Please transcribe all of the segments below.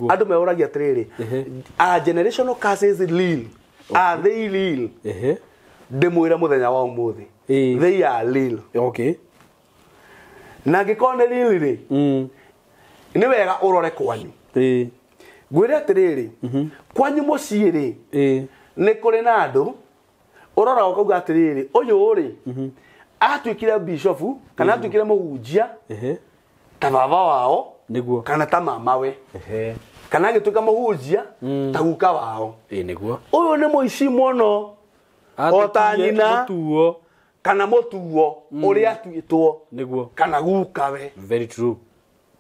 andu meuragia atiriri a generational curses real are they real ndimwira muthenya wa umuthi they are real okay na ngikone real ri ni wega urore kwanyu ngwire atiriri kwanyu mucii ri ni kuri na andu urora ukauga atiriri uyu ri atwikire bishop kana atwikire muhunjia ta baba wao niguo kana ta mama we kana gituka muhunjia ta guka wao niguo uyu ni muici muno ota nyina mutuo kana mutuo uri atwitwo niguo kana guka we very true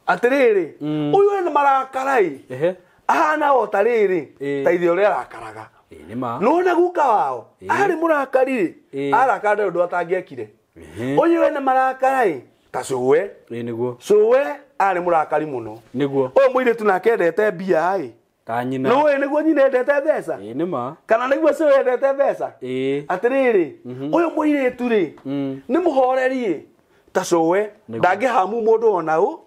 atiriri uyu ni marakarai ahana ota riri ta ithe uri arakaraga nima nona guka wao ari murakari arakada undu atangiekire uyu ni marakarai ta suwe niguo suwe ari murakari muno niguo o muiritu nake endete mbia ai ta nyina no we niguo nyina endete mbeca nima kana niguo suwe endete mbeca atiriri uyu muiritu ri ni muhorerie ta suwe ndangihamu mundu ona u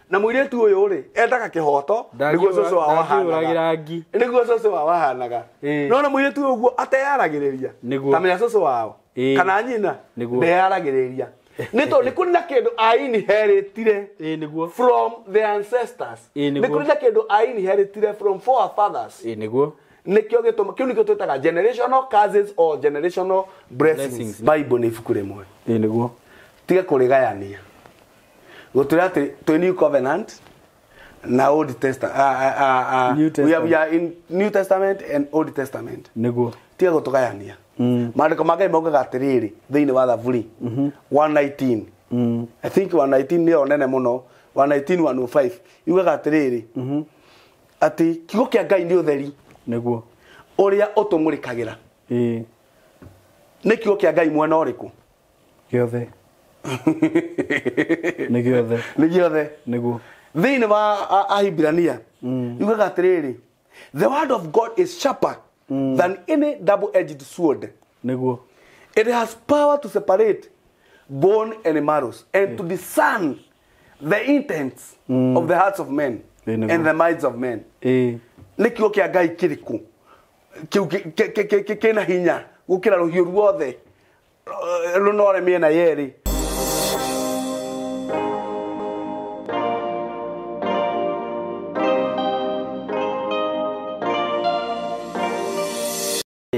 na muiritu uyu ri endaga kihoto niguo susu wa wahanaga niguo susu wa wahanaga no na muiritu uguo ateyaragiriria tamenya susu wao kana nyina ndeyaragiriria nito nikuna kindu ainheritire niguo from the ancestors nikuna kindu ainheritire from forefathers niguo nikyo gituma kiu nikyo twitaga generational curses or generational blessings bible ni ibuku rimwe niguo tiga kurigayania gutira ati to new covenant na old testament we are in new testament and old testament niguo tiga gutugayania maandiko magai maugaga atiriri thiini wa thaburi 119 I think 119 ni nene muno 119 105 yugaga atiriri ati kigo kia Ngai ni utheri niguo uria utumurikagira ni kigo kia Ngai mwena uriku giothe ni giothe niguo thiini wa Ahibirania yugaga atiriri the word of God is sharper than any double-edged sword. Niguo. It has power to separate bone and marrows and to discern the intents of the hearts of men and the minds of men. Nikio kia Ngai kiriku kina hinya gukira ruhiu ruothe runore miena yeri.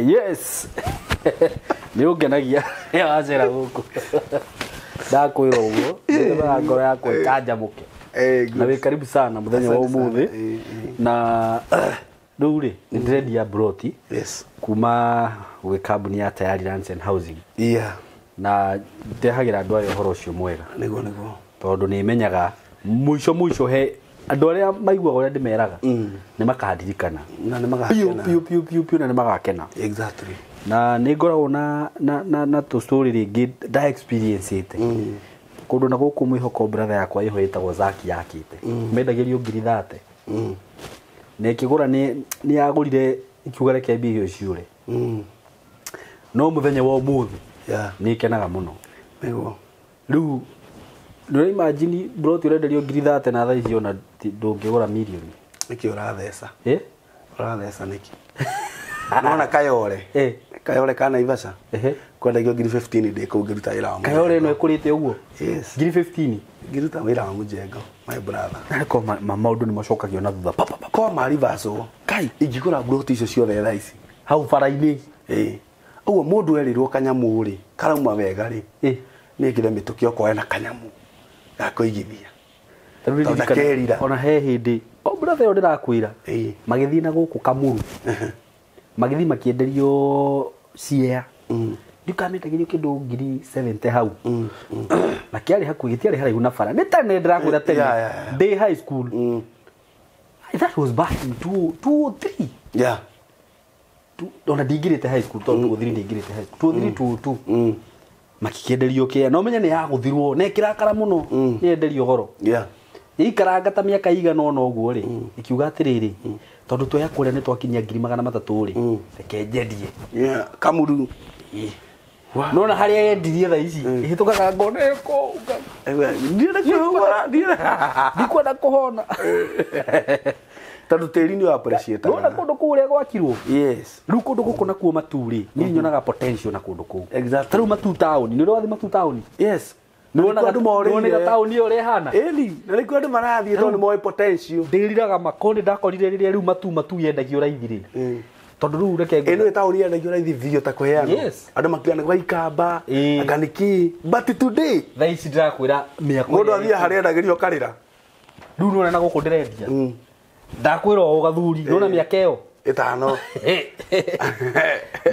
Yes. Ni ugenagia ya azera guku. Da kwira ugo, ndio ngoro yako ikaja muke. Na we karibu sana muthenya wa umuthi. Na nduri ndiredi ya broti. Yes. Kuma we kambuni ya Tayari Lands and Housing. Yeah. Na ndehagira andu ayo horo cio mwega. Nigo. Tondu ni menyaga muico he andu aria maigua uria ndimeraga ni makadirikana na ni magakena piu na ni magakena exactly na ni ngoragwo na to story ringi da experience ite kundu na guku mwihoko brother yakwa iho itagwo Zaki yakite mendagirio ngiri 30 ne kigura ni yagurire ikiugare kia mbio ciure no muthenya wa umuthi ni kenaga muno ego riu no imagine bro tu renderio ngiri 30 na thaa icio na ndungigura milioni niki urathesa urathesa niki nona kayore kayore kana ivasa kwendagio ngiri 15 ndiko ngiruta wira wa kayore no ekurite uguo yes ngiri 15 ngiruta wira wa mujengo my brother ariko maundu ni macokagio na thutha ko mari vaso kai ingikura bro tu icio ciothe thaa ici hau faraini uguo mundu erirwo kanyamu ri karauma wega ri ni ngire mitukio ko ena kanyamu gakoigithia tonda ona he hindi o brother ndirakwira magithi na guku kamuru magithi makienderio cia ndikametagirio kindu ngiri 70 hau na kiari haku gitiari haraihu na bara nitane ndirakwira tene day high school that was back in 203 yeah ona ndingirite high school tondu guthiri ndingirite high school 232 makikenderio kia no menya ni yaguthirwo ne kirakara muno ni enderio goro ikaranga ta miaka igana ona uguo ri ikiuga atiriri tondu twoya kuria ni twakinyia 300 ri rekenjendie kamuru no na haria yendirie tha ici ihitukaga ngoneko ndikwenda kuhona tondu tiri ni appreciate Nona kundu kuria gwakirwo. Yes. Riu kundu guku na kuo maturi ni nyonaga potential na kundu kuu. Exactly. Riu matu town ni urathi matu town. Yes. Nona town iyo ri hana. Eli na riku andu marathie tondu moi potential. Ndiriraga makonde ndakorire riria riu matu yendagio raithi ri. Tondu riu reke eno tauni yendagio raithi video ta kuheana. Yes. Andu makiana kwa ikamba akaniki but today thaa ici ndirakwira miako mundu athie haria ndagirio karira. Riu nona na guku ndirendia. Ndakwira o gathuri nona miaka iyo 5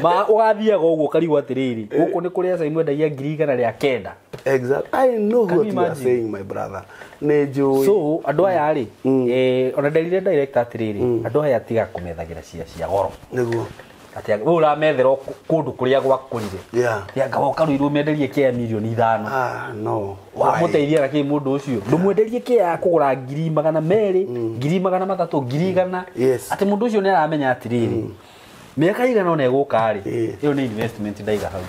ma ugathiaga uguo karigwa atiriri guku ni kuria SYMO endagia 1,900. Exactly. I know what you are saying, my brother. Nejo. So andu aya ri ona nderire director atiriri andu aya tiga kumethagira cia goro Niguo. ati we uramethera kundu kuria gwakurire ya ngagoka ruiru menderie kia milioni 5 no wa muteithia rake mundu ucio ndumwenderie kia kugura 200,000 300,000 1,000 ati mundu ucio ni aramenya atiriri miaka igana ona eguka ri iyo ni investment ndaiga hau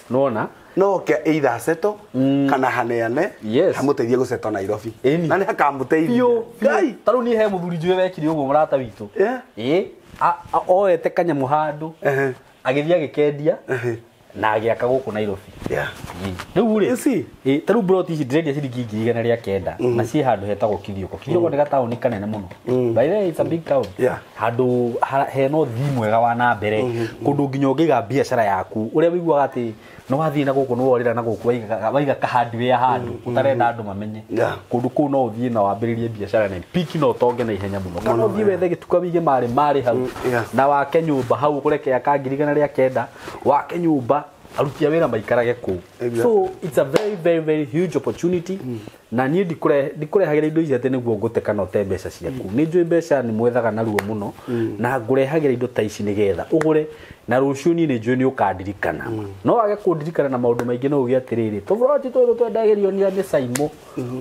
nona no ke either seto kana haneane hamuteithie guseto Nairobi na ni akamuteithia ngai taru ni he muthuri njue wekire uguo murata witu oete kanyamu handu agithia gikendia na agiaka guku Nairobi riu ri taru broti ici ndirendia ciringi 1,900 na ci handu hetagwo Kithioko ni gatauni kanene muno by the way it's a big town handu heno thi mwega wa na mbere kundu nginya ungiga biashara yaku uria wiguaga ati no wathii na guku no worira na guku waiga kahardware handu utarenda andu mamenye kundu ku no uthii na wambiririe biashara na piki no tonge na ihenya muno kana uthii wethe gituka wige mari hau na wake nyumba hau kureke aka 1,900 wake nyumba arutia wira maikarage ku so it's a very very very huge opportunity na ni ndikurehagira indo ici ati niguo ngute kana te mbeca ciaku ni njui mbeca ni mwethaga na ruo muno na ngurehagira indo ta ici nigetha ugure na rucio ni njui ni ukandirikana no wage kundirikana na maundu maingi no ugi atiriri tuburoti tu twendagirio ni SYMO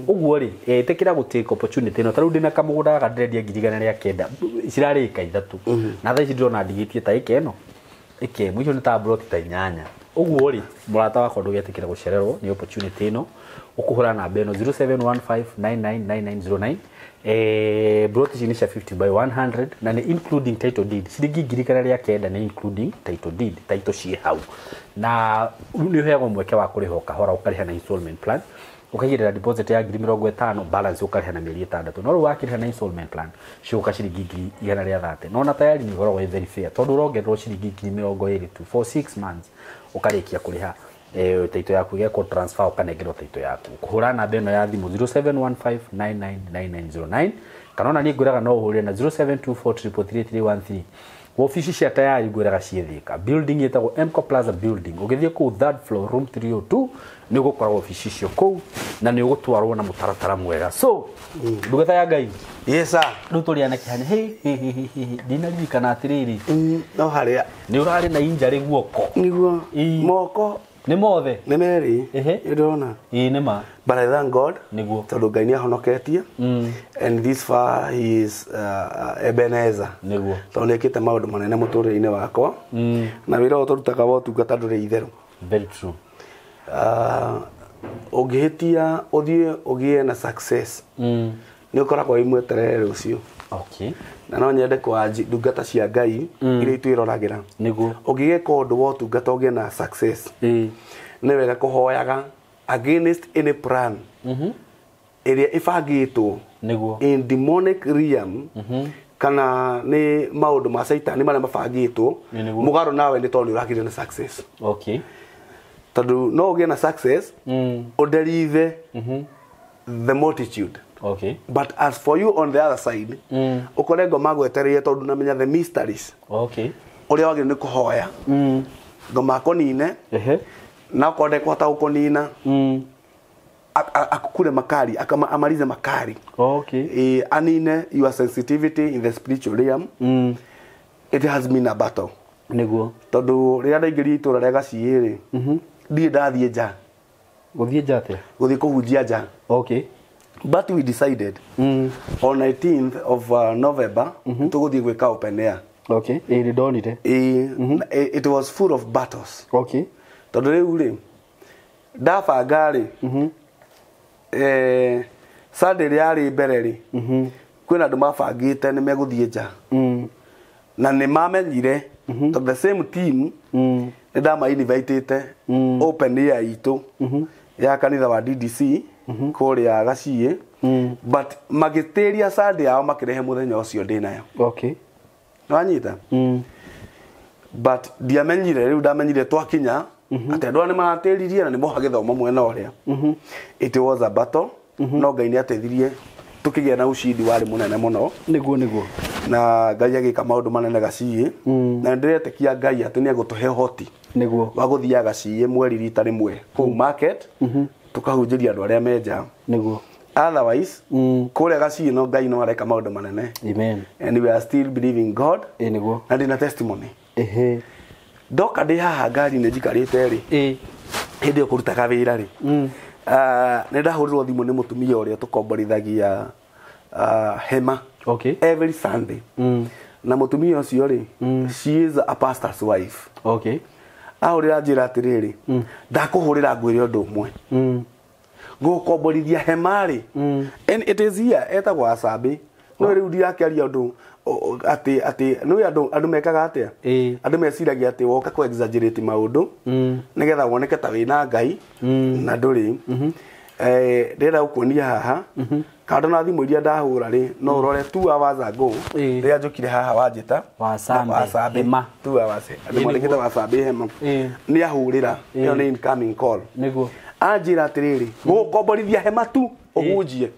uguo ri tekira gu take opportunity no taru ndina kamugunda gandirendia 1,900 cirarika ithatu na thaa ici ndona ndigitie ta ikeno mwisho ni ta broti ta 8 uguo ri murata wako ndugetikira gucererwo ni opportunity ino ukuhura na beno 0715999909 broti cinisha 50 by 100 na ni including title deed ciringi 1,900 ni including title deed title cie hau na ni heagwo mweke wa kuriho kahora ukariha na installment plan ukagirira deposit ya 50,000 balance ukariha na mieri 6 no ru wakiriha na installment plan ciuka ciringi 130 no na tayari ni goro very fair tondu urongerwo ciringi 20,000 for 6 months ukarikia kuriha taito yaku igeko transfer ukanegerwo taito yaku kuhura na beno ya thimu 0715999909 kanona ni ngwiraga no uhurire na 0724333313 ofici cia tayari ngwiraga ciethika building yetagwo MCO Plaza building ugithie ku third floor room 302 ni gukoragwo ofici cio ku na ni ugutwarwo na mutaratara mwega so ndugetha ya ngai sir riu turiana kihane dinarikana atiriri no haria ni urari na injury guoko niguo moko ni mothe ni meri ndona ni ma but I thank God niguo tondu ngai ni ahonoketie and this far he is Ebenezer niguo tondu ekite maundu manene muturire-ini wakwa na wira uyu turutaga wa utungata nduri itheru very true ungihitia uthie ugie na success ni ukoragwo imweterere rucio na no nyende kwa ndungata cia ngai iria itwirораgira niguo ungigeka undu wa utungata ugie na success ni wega kuhoyaga against any plan iria ibangitwo niguo in demonic realm kana ni maundu ma saitani maria mabangitwo mugaru nawe ni tondu uragire na success tondu no ugie na success uderithe the multitude but as for you on the other side ukorengo magwetereire tondu namenya the mysteries uria wagire ni kuhoya ngoma konine na kode kwata ukonina akukure makari amalize makari anine your sensitivity in the spiritual realm it has been a battle niguo tondu ria ndaingiri itura ria gaciiri ndi ndathie nja guthie njate guthie kuhunjia nja but we decided on 19th of November tuguthie gwika open air it was full of battles tondu riu ri ndabanga ri Sunday yari mbere ri kwina andu mabangite ni meguthie nja na ni mamenyire to the same team ni ndama invitete open air itu ya kanitha wa DDC kuria gacie but magiteria Sunday yao makirehe muthenya ucio ndinayo okay nwanyita but ndiamenyire riu ndamenyire twakinya ati andu ni maratiririe na ni moha githoma mwena uria it was a battle no Ngai ni ateithirie tukigia na ushindi wari munene muno niguo na Ngai agika maundu manene gacie na ndiretekia Ngai ati ni agutuhe hoti niguo wa guthia gacie mweri rita rimwe ku market tukahunjiria andu aria menja niguo otherwise kule gacie no Ngai no areka maundu manene amen and we are still believing God niguo and in a testimony doka ndi haha ngari ni njikarite ri hindi kurutaga wira ri ne ndahurirwo thimu ni mutumia uria tukomborithagia hema okay every Sunday na mutumia ucio ri she is a pastor's wife okay ahurira njira atiriri ndakuhurira ngwire undu umwe gukomborithia hema ri and it is here etagwa Asabe no riu ndiakiaria undu ati no andu mekaga atia andu meciragia ati woka ku exaggerate maundu nigetha woneke ta wina Ngai na nduri ndira ukuonia haha kando na thimu iria ndahura ri no urore 2 hours ago ria njukire haha wanjita Wasabe hema 2 hours andu mandikite Wasabe hema ni ahurira yo ni incoming call niguo anjira atiriri gukomborithia hema tu ugunjie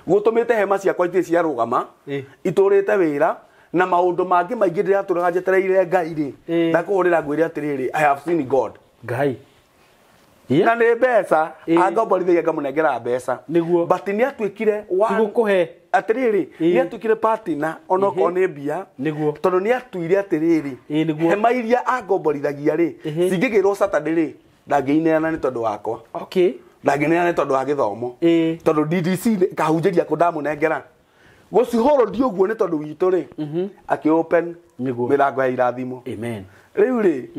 gutumite hema ciakwa iti cia rugama iturite wira na maundu mangi maingi ndiraturaga njetereire Ngai ri ndakuhurira ngwire atiriri I have seen God Ngai na ni mbeca angomborithagia ngamunengera mbeca but ni atwikire gukuhe atiriri ni atwikire partner onoko ni mbia tondu ni atwire atiriri hema iria angomborithagia ri cingigirwo Saturday ri ndangiineana ni tondu wakwa okay ndangineana ni tondu wa githomo tondu DDC kahunjiria ku ndamunengera gucihoro ndioguo ni tondu witu ri aki open mirango ya irathimo amen riu ri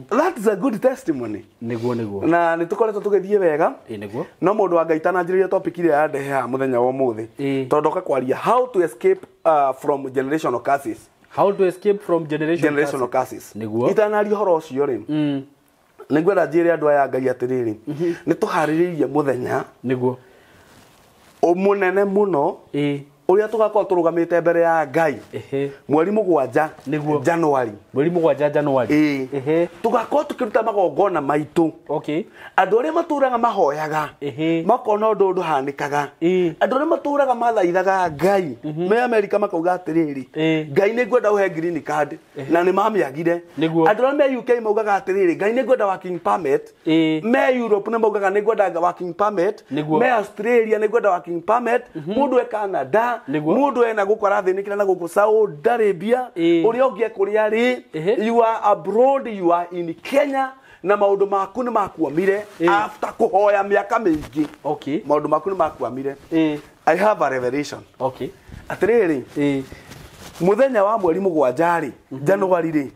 that is a good testimony niguo na nitukoretwo tugithie wega niguo no mundu wa Ngai tananjiriria topic ile ya ndehe ha muthenya wa muthi tondu ka kwaria how to escape from generational curses niguo itanario horo ucio ri ningwenda njire andu aya Ngai atiriri ni tuhariririe muthenya niguo umunene muno uria tugakorwo turugamite mbere ya Ngai mweri 7 January tugakorwo tukiruta magongona maitu okay andu aria maturaga mahoyaga makona undu hanikaga andu aria maturaga mathaithaga Ngai me America makauga atiriri Ngai ni ngwenda uhe green card na ni mamiagire andu aria me UK maugaga atiriri Ngai ni ngwenda working permit me Europe ni maugaga ni ngwenda working permit me Australia ni ngwenda working permit mundu e Canada mundu ena gukora thinikira na guku Saudi Arabia uria ungie kuria ri you are abroad you are in Kenya na maundu maku ni makuamire after kuhoya miaka mingi okay maundu maku ni makuamire I have a revelation okay atiriri muthenya wa mweri 7 January ri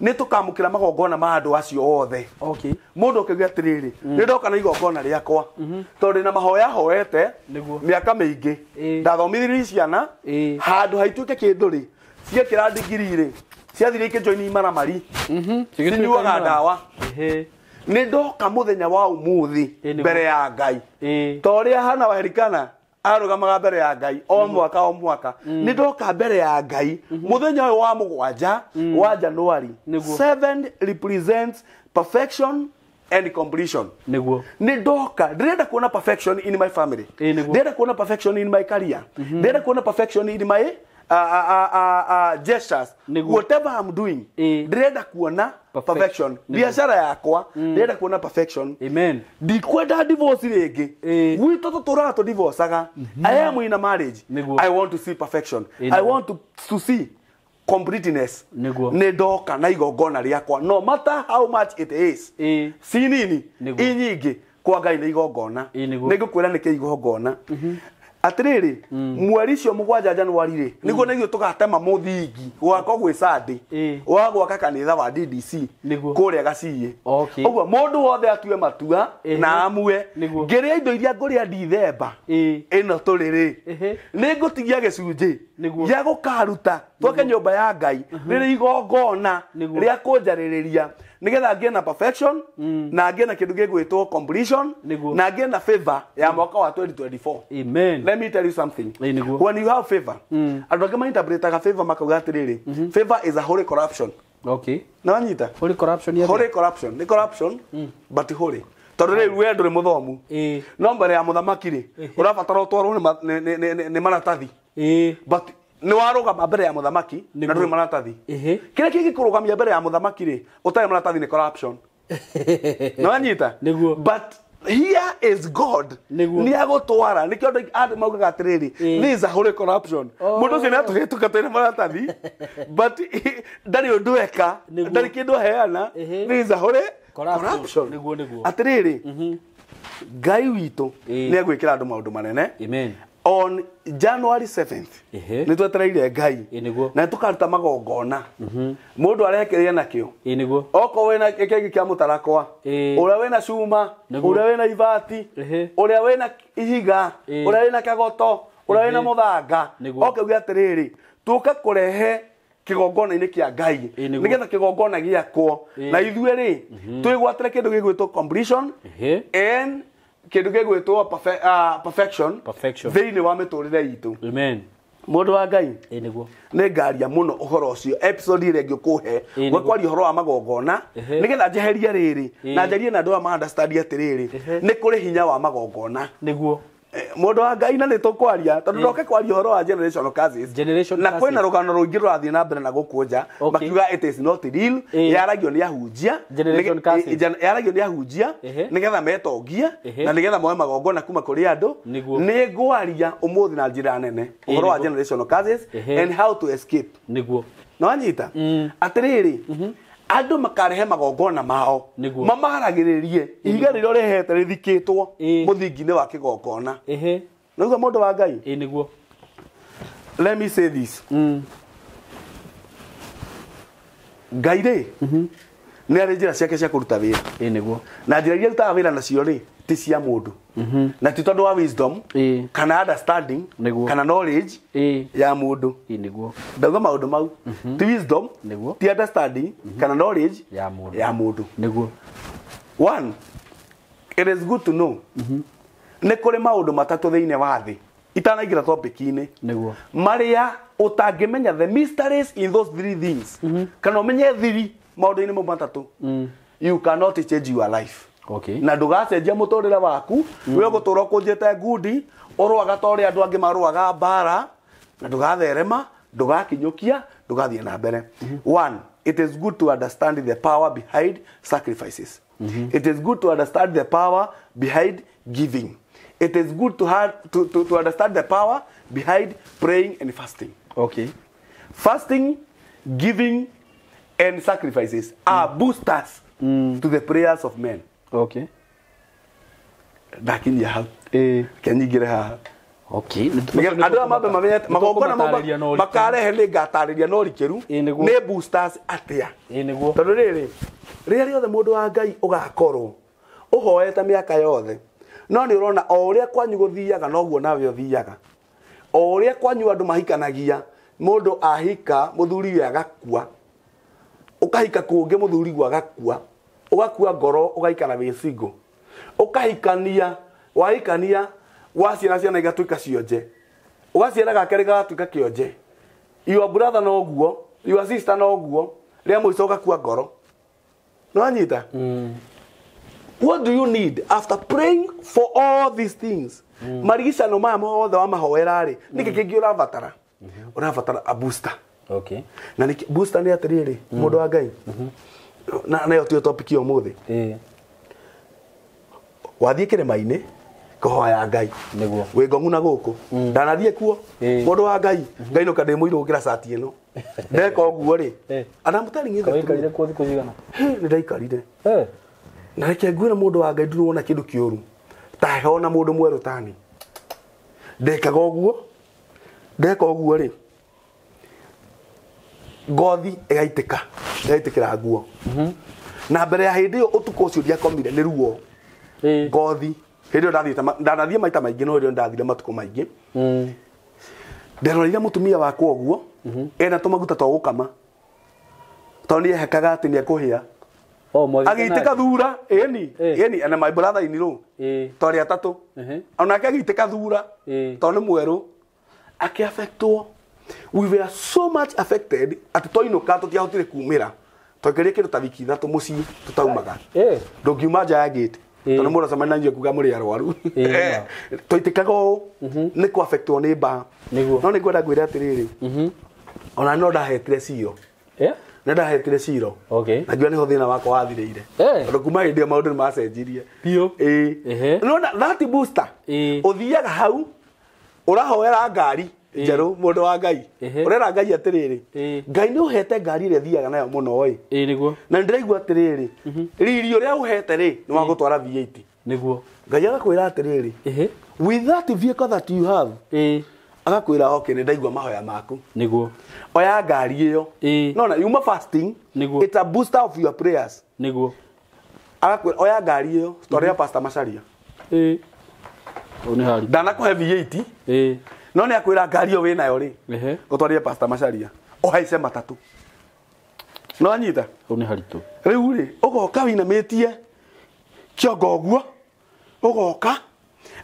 ni tukamukira magongona ma andu acio othe okay mundu ukigwa atiriri ni ndoka na igongona riakwa tondu na mahoya hoete miaka mingi ndathomithirie ciana handu haituke kindu ri ciekira digiri ri ciathire ikijoini imaramari cinyuaga ndawa ni ndoka muthenya wa umuthi mbere ya Ngai toria hana waherikana arugamaga mbere ya Ngai o mwaka ni ndoka mbere ya Ngai muthenya uyu wa 7 wa January 7 represents perfection and completion niguo ni ndoka ndirenda kuona perfection in my family ndirenda kuona perfection in my career ndirenda kuona perfection in my gestures whatever I'm doing ndirenda kuona perfection biashara yakwa ndirenda kuona perfection amen ndikwenda divorce ringi gwitu tuturaga divorceaga I am in a marriage I want to see perfection I want to see completeness ni ndoka na igongona riakwa no matter how much it is si nini inyingi kwa Ngai ni igongona nigukwira ni ke igongona atiriri mweri cio mugwanja January ri niguo nigio tugatema muthingi gwako gwi Sunday wa gwaka kanitha wa DDC kuria gaciye ogwo mundu wothe atue matua na amue ngiria indo iria nguria December ino turiri ningutigia gicunji gia gukaruta twoke nyumba ya Ngai riri igongona ria kunjaririria nigetha ngie na perfection na ngie na kindu gigwitwo completion na ngie na favor ya mwaka wa 2024. Amen. Let me tell you something. When you have favor, andu angĩ interpretaga favor makauga atiriri favor is a holy corruption. Okay. Na wanyita holy corruption ya holy corruption ni corruption but holy tondu riu we nduri muthomu no mbere ya muthamaki ri urabatara utwarwo ni maratathi but ni warugama mbere ya muthamaki na nduri maratathi kire kiki kurugamia mbere ya muthamaki ri utari maratathi ni corruption no anyita but here is God ni agutwara ni kio andu maugaga atiriri this is a holy corruption mundu ucio ni atugetuka tene maratathi but ndari undu eka ndari kindu heana this is a holy corruption atiriri Ngai witu ni agwikira andu maundu manene. Amen. On January 7th ni twetereire Ngai na tukaruta magongona mundu arekeria nakio oko wena keki kia mutarakwa uria wena cuma uria wena ibati uria wena ihiga uria wena kagoto uria wena muthanga oke ugia atiriri tuka kurehe kigongona-ini kia Ngai nigetha kigongona giakwo na ithue ri twigwatire kindu gigwitwo completion and kindu gigwitwo perfection thiini wa miturire itu. Amen. Mundu wa Ngai ni ngaria muno uhoro ucio episode ire ngikuhe gwe kwari uhoro wa magongona nigetha njeherie riri na njerie na ndu ma understand atiriri ni kuri hinya wa magongona niguo mundu wa Ngai na ni tukwaria tondu ndoke kwaria uhoro wa generational curses na kwina rugano rungi rurathie na mbere na gukunja makiuga it is not real yaragio ni ahunjia yaragio ni ahunjia nigetha metongia na nigetha moe magongona kuma kuri andu ni ngwaria umuthi na njira nene uhoro wa generational curses and how to escape niguo no anyita atiriri andu makarehe magongona mao mamaragiririe ihiga riro rehete rithikitwo muthingi-ini wa kigongona niguo mundu wa Ngai niguo. Let me say this Ngai ri ni ari njira ciake cia kuruta wira niguo na njira iria rutaga wira nacio ri ti cia mundu na ti tondu wa wisdom kana understanding kana knowledge ya mundu niguo ndauga maundu mau ti wisdom ti understanding kana knowledge ya mundu niguo. One, it is good to know ni kuri maundu matatu thiine wa thi itanaingira topic-ini niguo maria utangimenya the mysteries in those three things kana umenye thiri maundu-ini mo matatu you cannot change your life. Okay. Na ndugacenjia muturire waku we gutura kunjite ngudi urwaga tori andu angi marwaga bara na ndugatherema ndugakinyukia ndugathie na mbere. One, it is good to understand the power behind sacrifices. It is good to understand the power behind giving. It is good to understand the power behind praying and fasting. Okay. Fasting, giving and sacrifices are boosters to the prayers of men. Okay. Lakini ya kenyigire ha. Okay. Andu mabe mamenye magongona makarehe ni ngatariria no rikeru ni boosters atia niguo tondu riri riothe mundu wa Ngai ugakorwo uhoete miaka yothe no ni urona o uria kwanyu guthiaga noguo nawe uthiaga o uria kwanyu andu mahikanagia mundu ahika muthuri we agakua ukahika kungi muthuri gwa agakua ugakua ngoro ugaikara wi single ukahikania wahikania waciana ciana igatuika cionje ugaciara gakere gatuika kionje your brother no guo your sister no guo ria muico gakua ngoro no anyita what do you need after praying for all these things marigicano maya mothe wa mahoera ri niki kingi urabatara urabatara a booster. Okay. Na niki booster ni atiriri mundu wa Ngai na nayo tio topic yo muthi wathie kirima-ini kuhoya Ngai niguo wi ngongu na guku ndanathie kuo mundu wa Ngai Ngai no kande muiru ukira sati ino ndeka oguo ri anamutari ngitha wikarire ku thiku cigana ni ndaikarire na reke ngwira mundu wa Ngai nduona kindu kiuru ta hona mundu mweru tani ndekaga ũguo rĩ ngothi ĩgaitikĩra nguo na mbere ya hĩndĩ ĩyo ũtukũ ũcio ndiakomire nĩ ruo ngothi hĩndĩ ĩyo ndanathiĩ maita maingĩ no hĩndĩ ĩyo ndathire matukũ maingĩ nderoreire mũtumia wakwa ũguo ena tũmaguta twa gũkama tondũ nĩehekaga atĩ nĩekũhĩa agĩitĩka thura ĩni and my brother in law twarĩ atatũ onake agĩitĩka thura tondũ nĩ mwerũ akĩaffectwo. We were so much affected atĩ twainũka tũtiahotire kumĩra twakĩrĩa kĩndũ ta wiki ithatũ mũciĩ tũtaumaga ndũngiuma nja ya gate tondũ mũndũ acemania na inyuĩ kuga mũrĩ arwaru twaitĩkaga ũũ nĩ kũ-affectwo nĩ mbaa no nĩ ngwenda ngwĩre atĩrĩrĩ ona no ndahetire ciro nĩ ndahetire ciro na ngiuga nĩho thĩna wakwa wathirĩire tondũ kuma hĩndĩ ĩyo maũndũ nĩ macenjirie no that booster ũthiaga hau ũrahoera ngari njerũ mũndũ wa Ngai ũrera Ngai atĩrĩrĩ Ngai nĩ ũhete ngari ĩrĩa thiaga nayo mũno ĩ na ndĩraigua atĩrĩrĩ riri ũrĩa ũhete rĩ nĩ wa gũtwara V8 nĩguo Ngai agakwĩra atĩrĩrĩ with that vehicle that you have agakwĩra okay nĩ ndaigua mahoya maku nĩguo oya ngari ĩyo no na yuma fasting it's a booster of your prayers nĩguo agakwĩra oya ngari ĩyo story ya Pastor Macharia ndanakũhe V8 no nĩ akwĩra ngari ĩyo wĩnayo rĩ gũtwarire Pastor Macharia ũhaice matatũ no anyita nĩ haritũ rĩu rĩ ũgoka wĩinamĩtie kĩongo ũguo ũgoka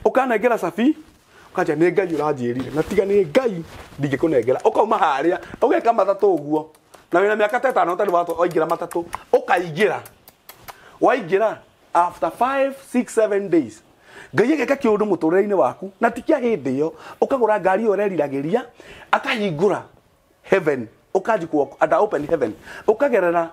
ũkanengera cabi ũkanjia nĩ Ngai ũranjĩrire na tiga nĩ Ngai ndingĩkũnengera ũkauma harĩa ũgeka matatũ ũguo na wĩna mĩaka ta 5 ũtarĩ waingĩra matatũ waingĩra after 5, 6, 7 days Ngai ageka kĩũndũ mũtũrĩre-inĩ waku na ti kĩa hĩndĩ ĩyo ũkagũra ngari ĩyo ũreriragĩria akahingũra heaven ũkanjikwo and open heaven ũkagerera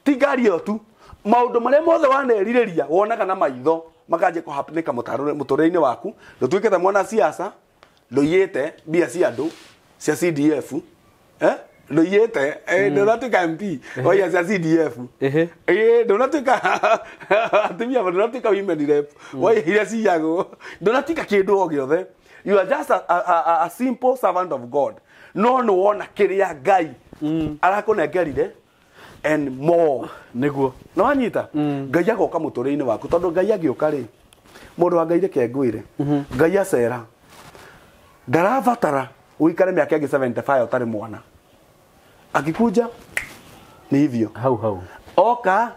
ti ngari ĩyo tu maũndũ marĩa mothe wanerirĩria wonaga na maitho makanjia kũhapnĩka mũtũrĩre-inĩ waku ndũtuĩkĩte mwana siasa ndũiyĩte mbia cia andũ cia CDF ndũiyĩte ndũnatuĩka MP oya cia CDF ndũnatuĩka atumia ndũnatuĩka women rep oya iria ciyagwo ndũnatuĩka kĩndũ o gĩothe you are just a simple servant of God no nĩ wona kĩrĩa Ngai arakũnengerire and more nĩguo no anyita Ngai agoka mũtũrĩre-inĩ waku tondũ Ngai agĩũka rĩ mũndũ wa Ngai reke ngwĩre Ngai acera ndarabatara ũikare mĩaka ĩngĩ 75 ũtarĩ mwana akikuja ni hivyo hau oka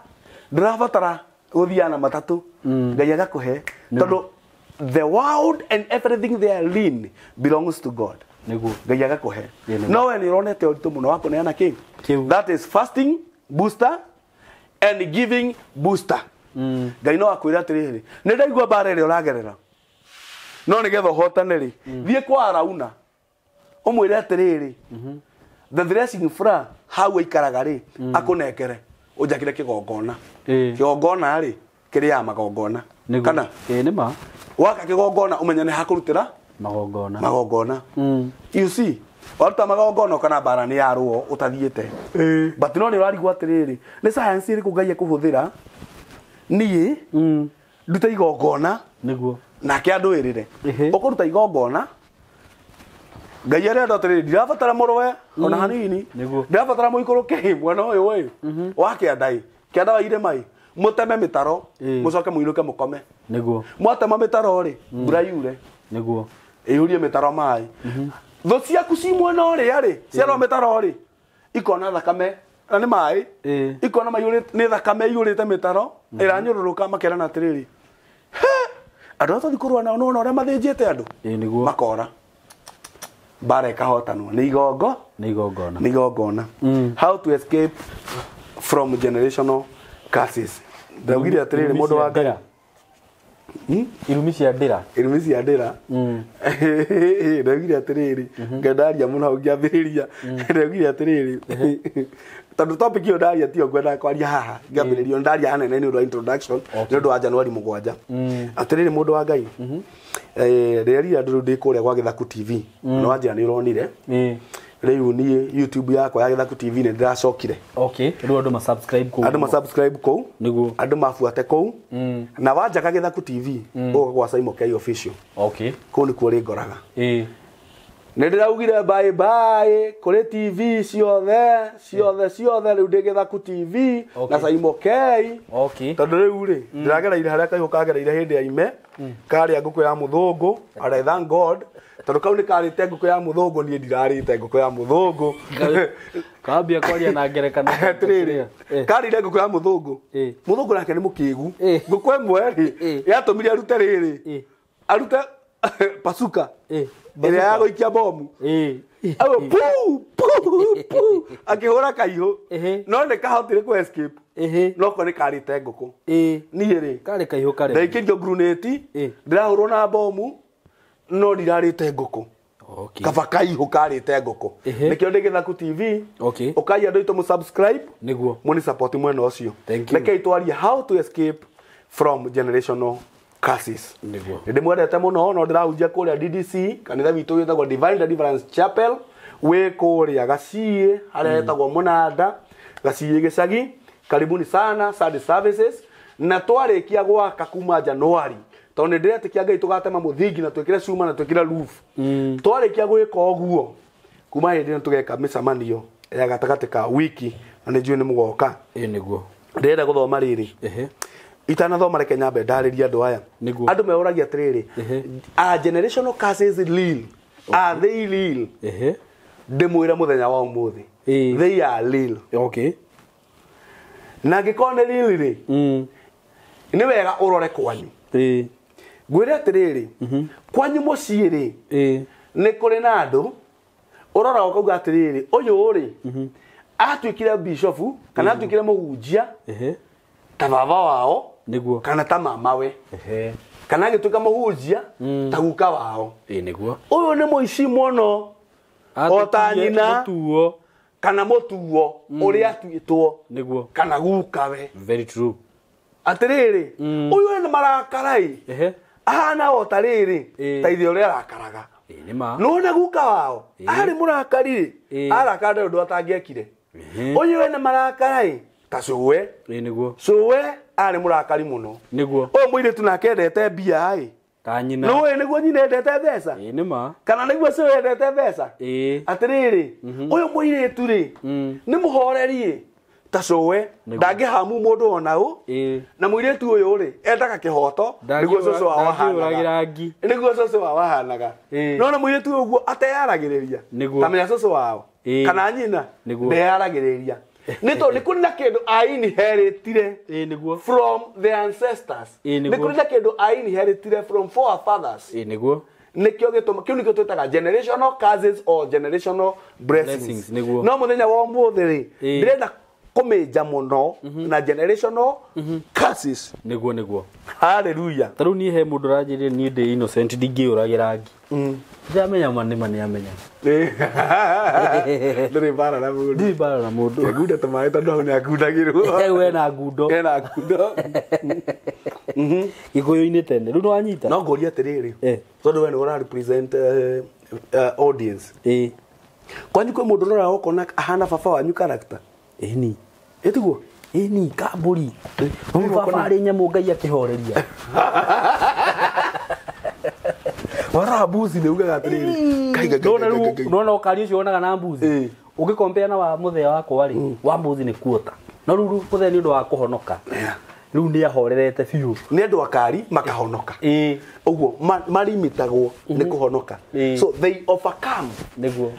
ndirabatara guthiana matatũ Ngai agakũhe tondũ the world and everything therein belongs to God nĩguo Ngai agakũhe no we nĩ ũronete ũritũ mũno wa kũneana kĩ that is fasting booster and giving booster Ngai no akwĩra atĩrĩrĩ nĩ ndaigua mbara ĩrĩa ũragerera no nĩgetha ũhotane rĩ thiĩ kwa Arauna ũmwĩre atĩrĩrĩ the dressing fra hau aikaraga rĩ akũnengere ũnjakĩre kĩgongona rĩ kĩrĩ ya magongona kana nĩ ma waka kĩgongona ũmenya nĩ hakũrutĩra magongona you see waruta magongona kana bara nĩ yarwo ũtathiĩte but no nĩ ũrarigwo atĩrĩrĩ nĩ science ĩrĩkũ Ngai ekũhũthĩra niĩ ndute igongona nĩguo nake andũ ĩrĩre ũkũruta igongona Ngai arenda atĩrĩrĩ ndirabatara mũrwe ona hanini ndirabatara mũikũrũke mwena ũyũ wa kĩanda wa irĩma mũteme mĩtaro mũcoke mũinũke mũkome nĩguo mwatema mĩtaro rĩ mbura yure nĩguo ĩyũrie mĩtaro maĩ thũ ciaku ci mwena ũrĩa rĩ ciarwo mĩtaro rĩ ikona thakame na nĩ maĩ ikona nĩ thakame iyũrĩte mĩtaro ĩranyũrũrũka makerana atĩrĩrĩ andũ atũthi kũrũa nao nĩwona ũrĩa mathĩnjĩte andũ makora bara ikahotanwo nĩ igongona how to escape from generational curses ndaugire atĩrĩrĩ mũndũ wa Ngai irumi cia ndĩra ndaugire atĩrĩrĩ ngendaria mũno ngĩambĩrĩria ndaugire atĩrĩrĩ tondũ topic ĩyo ndaria tio ngwenda kwaria haha ngĩambĩrĩria ndaria hanene nĩ ũndũ wa introduction nĩ ũndũ wa January 7 atĩrĩrĩ mũndũ wa Ngai rĩrĩa andũ ndĩ kũrĩa gwa Githaku TV no wanjĩra nĩ ũronire riu ni YouTube yakwa ya Githaku TV ni ndiracokire. Okay, riu andu ma subscribe ku. Andu ma subscribe ku. Niguo. Andu mafuate ku. Na wanja Githaku TV uga kwa SYMO official. Okay. Ku ni kuri ngoraga. Nindiraugire bye bye kuri TV ciothe riu ndi Githaku TV na SYMO. Okay. Tondu riu ri ndiragereire haria kaihu kagereire hindi ya ime kari nguku ya muthungu. I thank God. Tondu kau ni karite nguku ya muthungu nie ndirarite nguku ya muthungu. Kambia kwaria na ngerekano. Atiriri. Karire nguku ya muthungu. Muthungu nake ni mukigu. Nguku emwe ri yatumire arute riri. Arute pasuka. Ile ya goikia bomu. Ayo pu akihora kaihu. No ne kahotire ku escape. No ko ni karite nguku. Niĩ ri kari kaihu kari. Ndaikirio grenade. Ndirahurwo na bomu. No ndirarite nguku. Okay. Kaba kaihu karite nguku. Nikio ndi Githaku TV. Okay. Ukai andu itu mu subscribe. Niguo. Muni support mwena ucio. Nikio twaria how to escape from generational curses. Niguo. Ndi mwendete muno no ndirahunjia kuria DDC kanitha witu witagwo Divine Deliverance Chapel we kuria Gacie haria etagwo Munanda Gacie Gicagi. Karibuni sana Sunday services na twarikia gwaka kuma January. Tondu ndiretikia Ngai tugatema muthingi na twikire cuma na twikire roof. Twarikia gwika oguo kuma hindi na tugeka micamanio ya gatagati ka wiki na ni njui ni mugoka. Niguo. Ndirenda guthoma riri. Itanathoma reke nyambe ndariria andu aya. Andu meuragia atiriri. Are generational curses real? Are they real? Ndimwira muthenya wa umuthi. They are real. Okay. Na ngikone real ri. Ni wega urore kwanyu. Gwire atiriri. Kwanyu mucii ri. Ni kuri na andu urora ukauga atiriri uyu ri. Atwikire bishop kana atwikire muhunjia. Ta baba wao. Niguo. Kana ta mama we. Kana gituka muhunjia ta guka wao. Niguo. Uyu ni muici muno. Ota nyina. Mutuo. Kana mutuo uria atwitwo. Niguo. Kana guka we. Very true. Atiriri uyu ni marakarai. Ahana ota riri ta ithe uria arakaraga. Ni ma. No na guka wao. Ari murakari. Arakada undu atangiekire. Uyu ni marakarai. Ta cuwe. Niguo. Cuwe ari murakari muno. Niguo. O muiritu nake endete mbia ai. Ta nyina. No we niguo nyina endete mbeca. Ni ma. Kana niguo cuwe endete mbeca. Atiriri uyu muiritu ri ni muhoreri ta cuwe ndangihamu mundu ona u. Na muiritu uyu ri endaga kihoto niguo cucu wao ahanaga. Niguo cucu wao ahanaga. No na muiritu uguo ateyaragiriria. Kamenya cucu wao. Kana nyina ndeyaragiriria. Nito ni kuri na kindu ainheritire from the ancestors. Ni kuri na kindu ainheritire from forefathers. Niguo. Nikio gituma kiu nikio twitaga generational curses or generational blessings. No muthenya wa umuthi ri ndirenda kumenja muno na generational curses. Niguo. Hallelujah. Taru ni he mundu ranjire ni ndi innocent ndingiuragira ngi. Ndamenya mani amenya. Ndiri bara na mundu. Ndiri bara na mundu. Nguda tamae tondu ni akundagirwo. We na ngundo. Ena ngundo. Gikuyu-ini tene. Riu nwanyita. No ngoria atiriri. Tondu we ni ura represent audience. Kwanyu kwe mundu rora ukona ahana baba wanyu character. Ni. Etiguo. Ni kamburi. Baba ari nyamu Ngai akihoreria. Wara mbuzi ni ugaga atiriri. Nona ukari ucio onaga na mbuzi. Ugikompea na wa muthea wakwa ri wa mbuzi ni kuota. No riu muthea ni undu wa kuhonoka. Riu ni ahorerete biu. Ni andu akari makahonoka. Uguo marimitagwo ni kuhonoka. So they overcome. Niguo.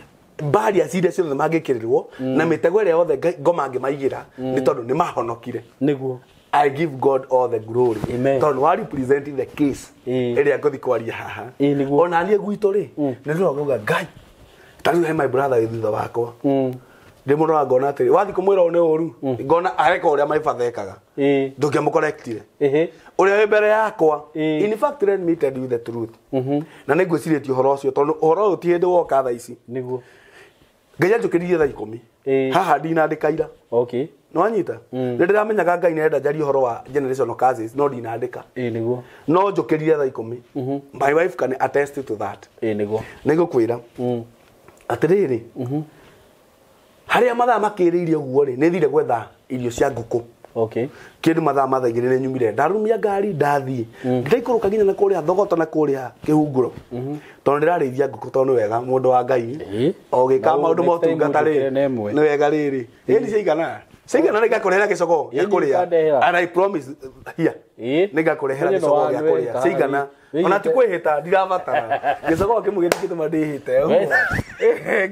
Barriers iria ciothe mangikirirwo na mitego ĩrĩa yothe ngoma ngĩmaigira ni tondu ni mahonokire. Niguo. I give God all the glory. Tondu wa representing the case ĩrĩa ngũthi kwaria haha. Ona niĩ gwitũ ri ni ndĩroiga Ngai tariu he my brother wĩ thutha wakwa. Ndimũrora ngona atĩrĩ wathi kũmwĩra ũũ nĩ ũru ngona areka ũrĩa maibathekaga ndũngĩmũcorrectire ũrĩa wĩ mbere yakwa. In fact let me tell you the truth. Na nĩ ngwĩcirĩtie ũhoro ũcio tondu ũhoro ũyũ ti hĩndĩ woka thaa ici. Niguo. Ngai anjũkĩririe thaa 10 haha ndinandĩka ira. Okay. No anyita. Nĩndĩramenyaga Ngai nĩenda njarie ũhoro wa generational curses no ndinandĩka. Niguo. No njũkĩririe thaa 10. My wife can attest to that. Niguo. Nĩngũkwĩra. atiriri haria mathaa makiriirie guo ri ni thire gwetha irio cia nguku okay kindu mathaa mathagire ni nyumire ndarumia ngari ndathie ngiraikuruka nginya na kuria thogota na kuria kihunguro tondu ndirarithia nguku tondu wega mundu wa ngai ogika maundu motungata ri ni wega riri ni ciigana Siga nikakurehera gicoko ya kuria and I promise here nikakurehera gicoko ya kuria sigana ona ti kwihita ndirabatara gicoko kimugethi kituma ndihite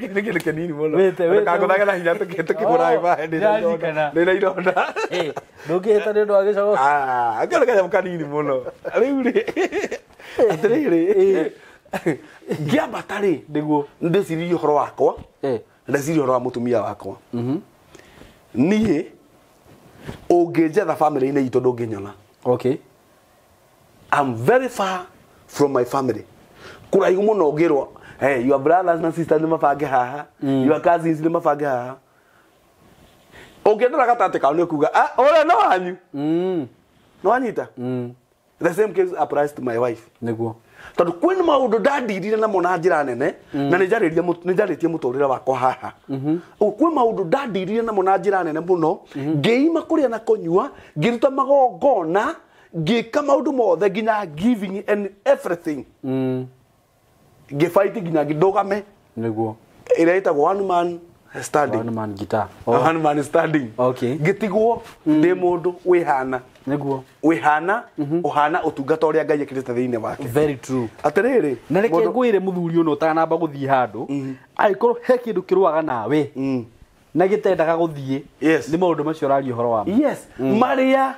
kini kinini muno kaguthaga na hinya tukikura iba ndina ironda ndungihita ni ndo gicoko akana kanya kanini muno riu ri atiriri ngiambatari niguo ndicirie horo wakwa ndicirie horo wa mutumia wakwa niĩ ũngĩnjetha family-inĩ itũ ndũngĩnyona. Okay. I'm very far from my family. Kũraihu mũno ũngĩrwo, hey, your brothers and sisters nĩ mabange haha, your cousins nĩ mabange haha. Ũngĩendera gatagatĩ kao nĩ kuga, ũrĩa no wanyu. No wanyita? The same case applies to my wife. Nĩguo. Tondũ kwĩna maũndũ ndandirire namo na njĩra nene na nĩnjarĩtie mũtũrĩre wakwa haha kwĩ maũndũ ndandirire namo na njĩra nene mũno ngĩima kũrĩa na kũnyua ngĩruta magongona ngĩka maũndũ mothe nginya giving and everything ngĩfight nginya ngĩndũgame nĩguo ĩrĩa ĩtagwo one man standing one man standing okay ngĩtigwo ndĩ mũndũ wĩhana nĩguo wĩhana ũhana ũtungata ũrĩa Ngai ekĩrĩte thĩinĩ wake very true atirĩrĩ na reke ngwĩre mũthuri ũno ũtanamba gũthiĩ handũ angĩkorwo he kĩndũ kĩrũaga nawe na gĩtendaga gũthiĩ nĩ maũndũ macio ũraria ũhoro wamo yes marĩa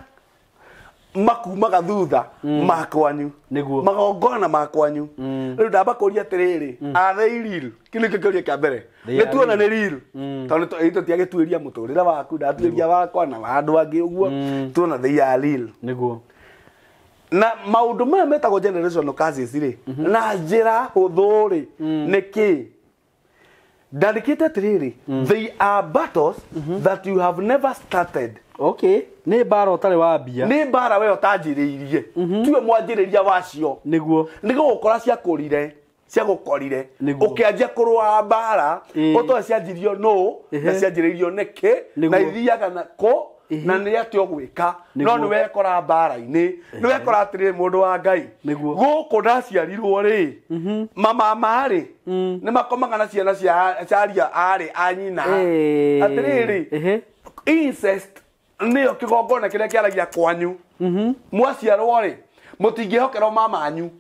makumaga thutha makwanyu nĩguo magongona makwanyu rĩu ndamba kũria atirĩrĩ atheiril kĩnĩ kĩũria kĩa mbere nĩtuona nĩ ril tondũ tũtiagĩtuĩria mũtũrĩre waku ndatuĩria wakwa na andũ angĩ ũguo tuona they are real nĩguo na maũndũ maya metagwo generational curses rĩ na njĩra hũthũ rĩ nĩkĩ ndandĩkĩte atirĩrĩ they are battles that you have never started. Okay, nĩ mbara ũtarĩ wambia nĩ mbara we ũtanjĩrĩirie tuwe mwanjĩrĩria wacio nĩguo nĩgũgũkora ciagũkorire ũkĩanjia kũrũa mbara ũtoe cianjirio no na cianjĩrĩirio nĩkĩ na ithiaga na kũ na nĩ atĩ ũgwĩka no nĩ wekora mbara-inĩ nĩ wekora atĩrĩ mũndũ wa Ngai gũkũ ndaciarirwo rĩ mama marĩ nĩ makomaga na ciana ciaria arĩ anyina atĩrĩrĩ incest nĩyo kĩgongona kĩrĩa kĩaragia kwanyu mwaciarwo rĩ mũtingĩhokerwo mama wanyu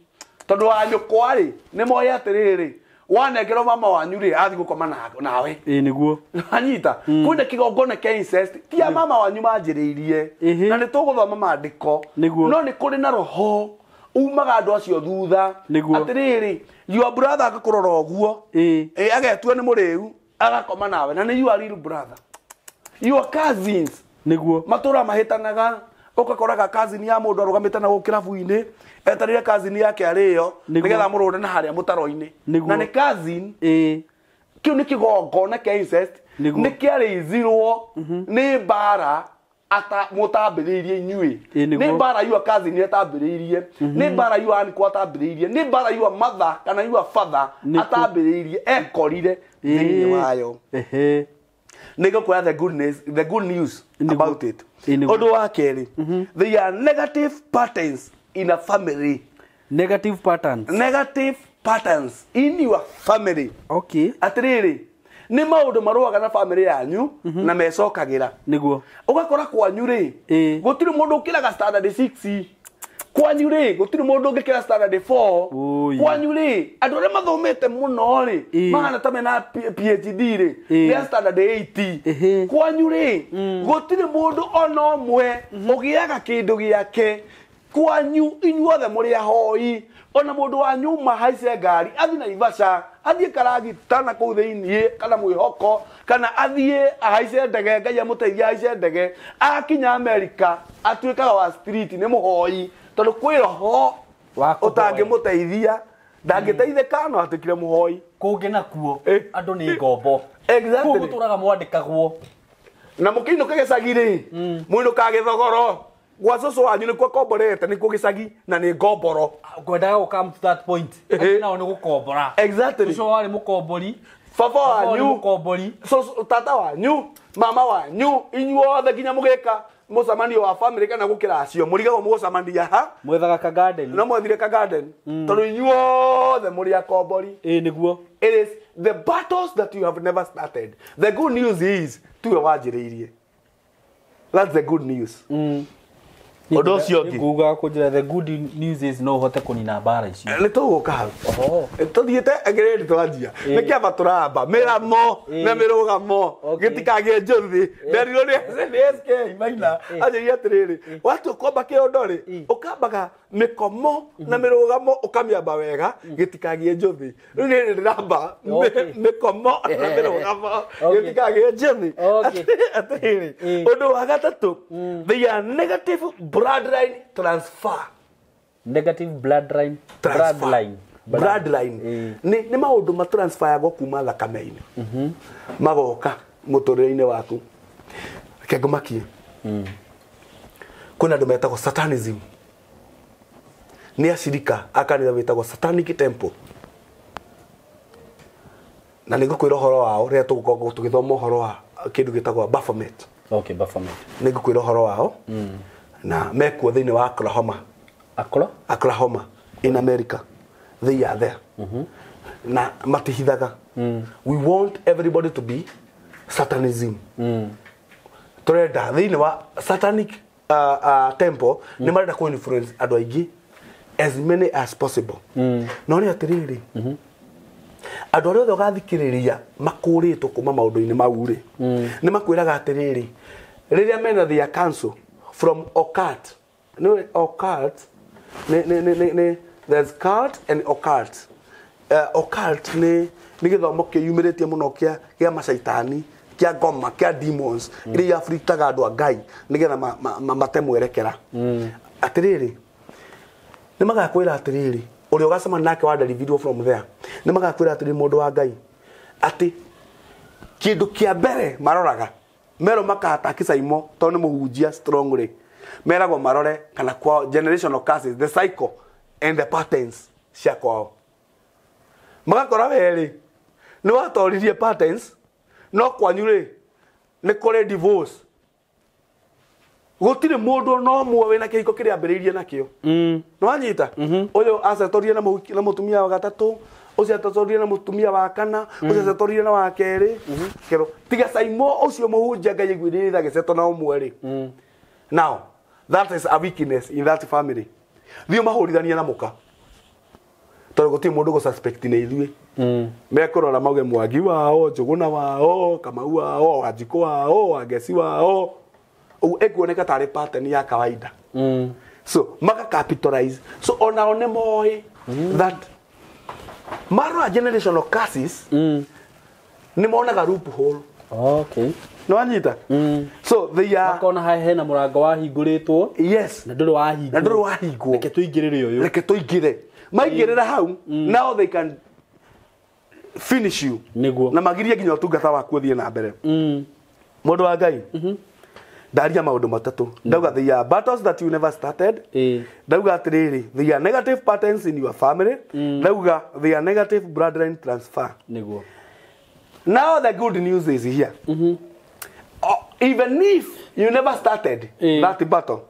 tondũ wa nyũkwa rĩ nĩ moĩ atĩrĩrĩ wanengerwo mama wanyu rĩ athiĩ gũkoma nawe nĩguo anyita kwĩna kĩgongona kĩa incest ti ya mama wanyu manjĩrĩirie na nĩ tũgũthoma maandĩko no nĩ kũrĩ na roho umaga andũ acio thutha atĩrĩrĩ your brother agakũrora ũguo agetua nĩ mũrĩu agakoma nawe na nĩ you are real brother your cousins nĩguo matũra mahĩtanaga ũkakoraga cousin ya mũndũ arũgamĩte na kĩrabu-inĩ etarĩre cousin yake arĩyo nĩgetha mũrũne na harĩa mũtaro-inĩ na nĩ cousin kĩu nĩ kĩgongona kĩa incest nĩ kĩarĩithirwo nĩ mbara mũtambĩrĩirie inyuĩ nĩ mbara your cousin etambĩrĩirie nĩ mbara your uncle atambĩrĩirie nĩ mbara your mother kana your father atambĩrĩirie ekorire thĩinĩ wayo nĩgũkwĩra the good news about it ũndũ wa kerĩ they are negative patterns in a family negative patterns in your family okay atirĩrĩ nĩ maũndũ marũaga na family yanyu na mecokagĩra nĩguo ũgakora kwanyu rĩ gũtirĩ mũndũ ũkĩraga standard 6 kwanyu rĩ gũtirĩ mũndũ ũngĩkĩra standard 4 kwanyu rĩ andũ arĩa mathomete mũno rĩ mahana ta mena PhD rĩ nĩ standard 8 kwanyu rĩ gũtirĩ mũndũ ona ũmwe ũgĩaga kĩndũ gĩake kwanyu inyuothe mũrĩ ahoi ona mũndũ wanyu mahaice ngari athiĩ Naivasha athiĩ karagita na kũu thĩinĩ kana mwĩhoko kana athiĩ ahaice ndege Ngai amũteithie ahaice ndege akinya America atuĩkaga wa street nĩ mũhoi tondũ kwĩ roho ũtangĩmũteithia ndangĩteithĩka no atuĩkire mũhoi kũngĩ nakuo andũ nĩ ngombo exactly gũtũraga mwandĩkagwo na mũkĩinũka gĩcagi rĩ mũinũka gĩthogoro gwa cũcũ wanyu nĩkuo komborete nĩkuo gĩcagi na nĩ ngomboro ngwendaga gũkam to that point nao nĩ gũkombora exactly cũcũ warĩ mũkombori baba wanyu kombori so tata wanyu mama wanyu inyuothe nginya mugika mucamanio wa family kana gukira acio murigago mugucamania ha mwethaga ka garden na mwethire ka garden tondu inyuothe muri akombori niguo. It is the battles that you have never started. The good news is tuwe wajiriirie. That's the good news. Odo ciongi nguga kunjira the good news is no hote kunina bara icio ni tuguka hau tuthiete grade twanjia ni kiamba turamba miramo na mirugamo gitikagie njuthi nderiro ni SK maina aje atiriri watu komba kiondori ukambaga mikomo na mirugamo ukamiamba wega gitikagie njuthi riu ni ndiramba mikomo na mirugamo gitikagie njuthi atiriri undu wa gatatu they are negative bloodline transfer. Negative bloodline ni maundu ma transfer ya kuma thakame-ini magoka muturire-ini waku kego makie kuna ndu metagwo satanism ni ashirika akanitha wetagwo satanic temple na nigukwira horo wao ria tugukorwo tugithoma horo wa kindu gitagwo Baphomet. Okay, Baphomet nigukwira horo wao na mekuo thiini wa Oklahoma in America. They are there. Na matihithaga. We want everybody to be satanism. Turenda thiini wa satanic temple ni marenda ku influence andu aingi as many as possible. No ni atiriri andu aria othe ugathikiriria makuritwo kuma maundu-ini mau ri ni makwiraga atiriri riria mena their council from occult. No, occult. There's cult and occult. Occult ni githomo kiyumiritie muno kia macaitani kia ngoma kia demons iria afritaga andu a Ngai nigetha matemwerekera. Atiriri ni magakwira atiriri uria ugasema nake wa video from there ni magakwira atiriri mundu wa Ngai ati kindu kia mbere maroraga mero makahata SYMO to ni muhunjia strongly meragwo marore kana kwa generational curses, the cycle and the patterns cia kwao magakora weri ni watoririe patterns no kwanyu ri ni kore divorce gutire mundu no mwe wina kihiko kiri ambiriirie nakio ni wanyita uyu acetorie na mutumia wa gatatu ucio acetorie na mutumia wa kana ucio acetorie na wa keri kero tiga SYMO ucio muhunjia Ngai gwirira giceto na umwe ri now that is a weakness in that family. Thio mahurithania na muka tondu guti mundu go suspect ni ithui mekurora mauge Mwangi wao Njuguna wao Kamau wao Wanjiku wao Wangeci wao ekuoneka tari pattern ya kawaida. So maka capitalize so ona one moi that maro generational curses ni monaga loophole. Okay. No anyita. So they are akona ha hena murango wa hinguritwo. Yes. Na nduru wa hingo. Na nduru wa hingo. Reke tuingirire uyu. Reke tuingire. Maingirira hau now they can finish you. Niguo. Na magirie nginya utungata waku thie na mbere. Mundu wa Ngai. Daria maundu matatu. Ndauga they are battles that you never started. Ndauga atiriri they are negative patterns in your family. Ndauga they are negative bloodline transfer. Niguo. Now the good news is here. Even if you never started that battle,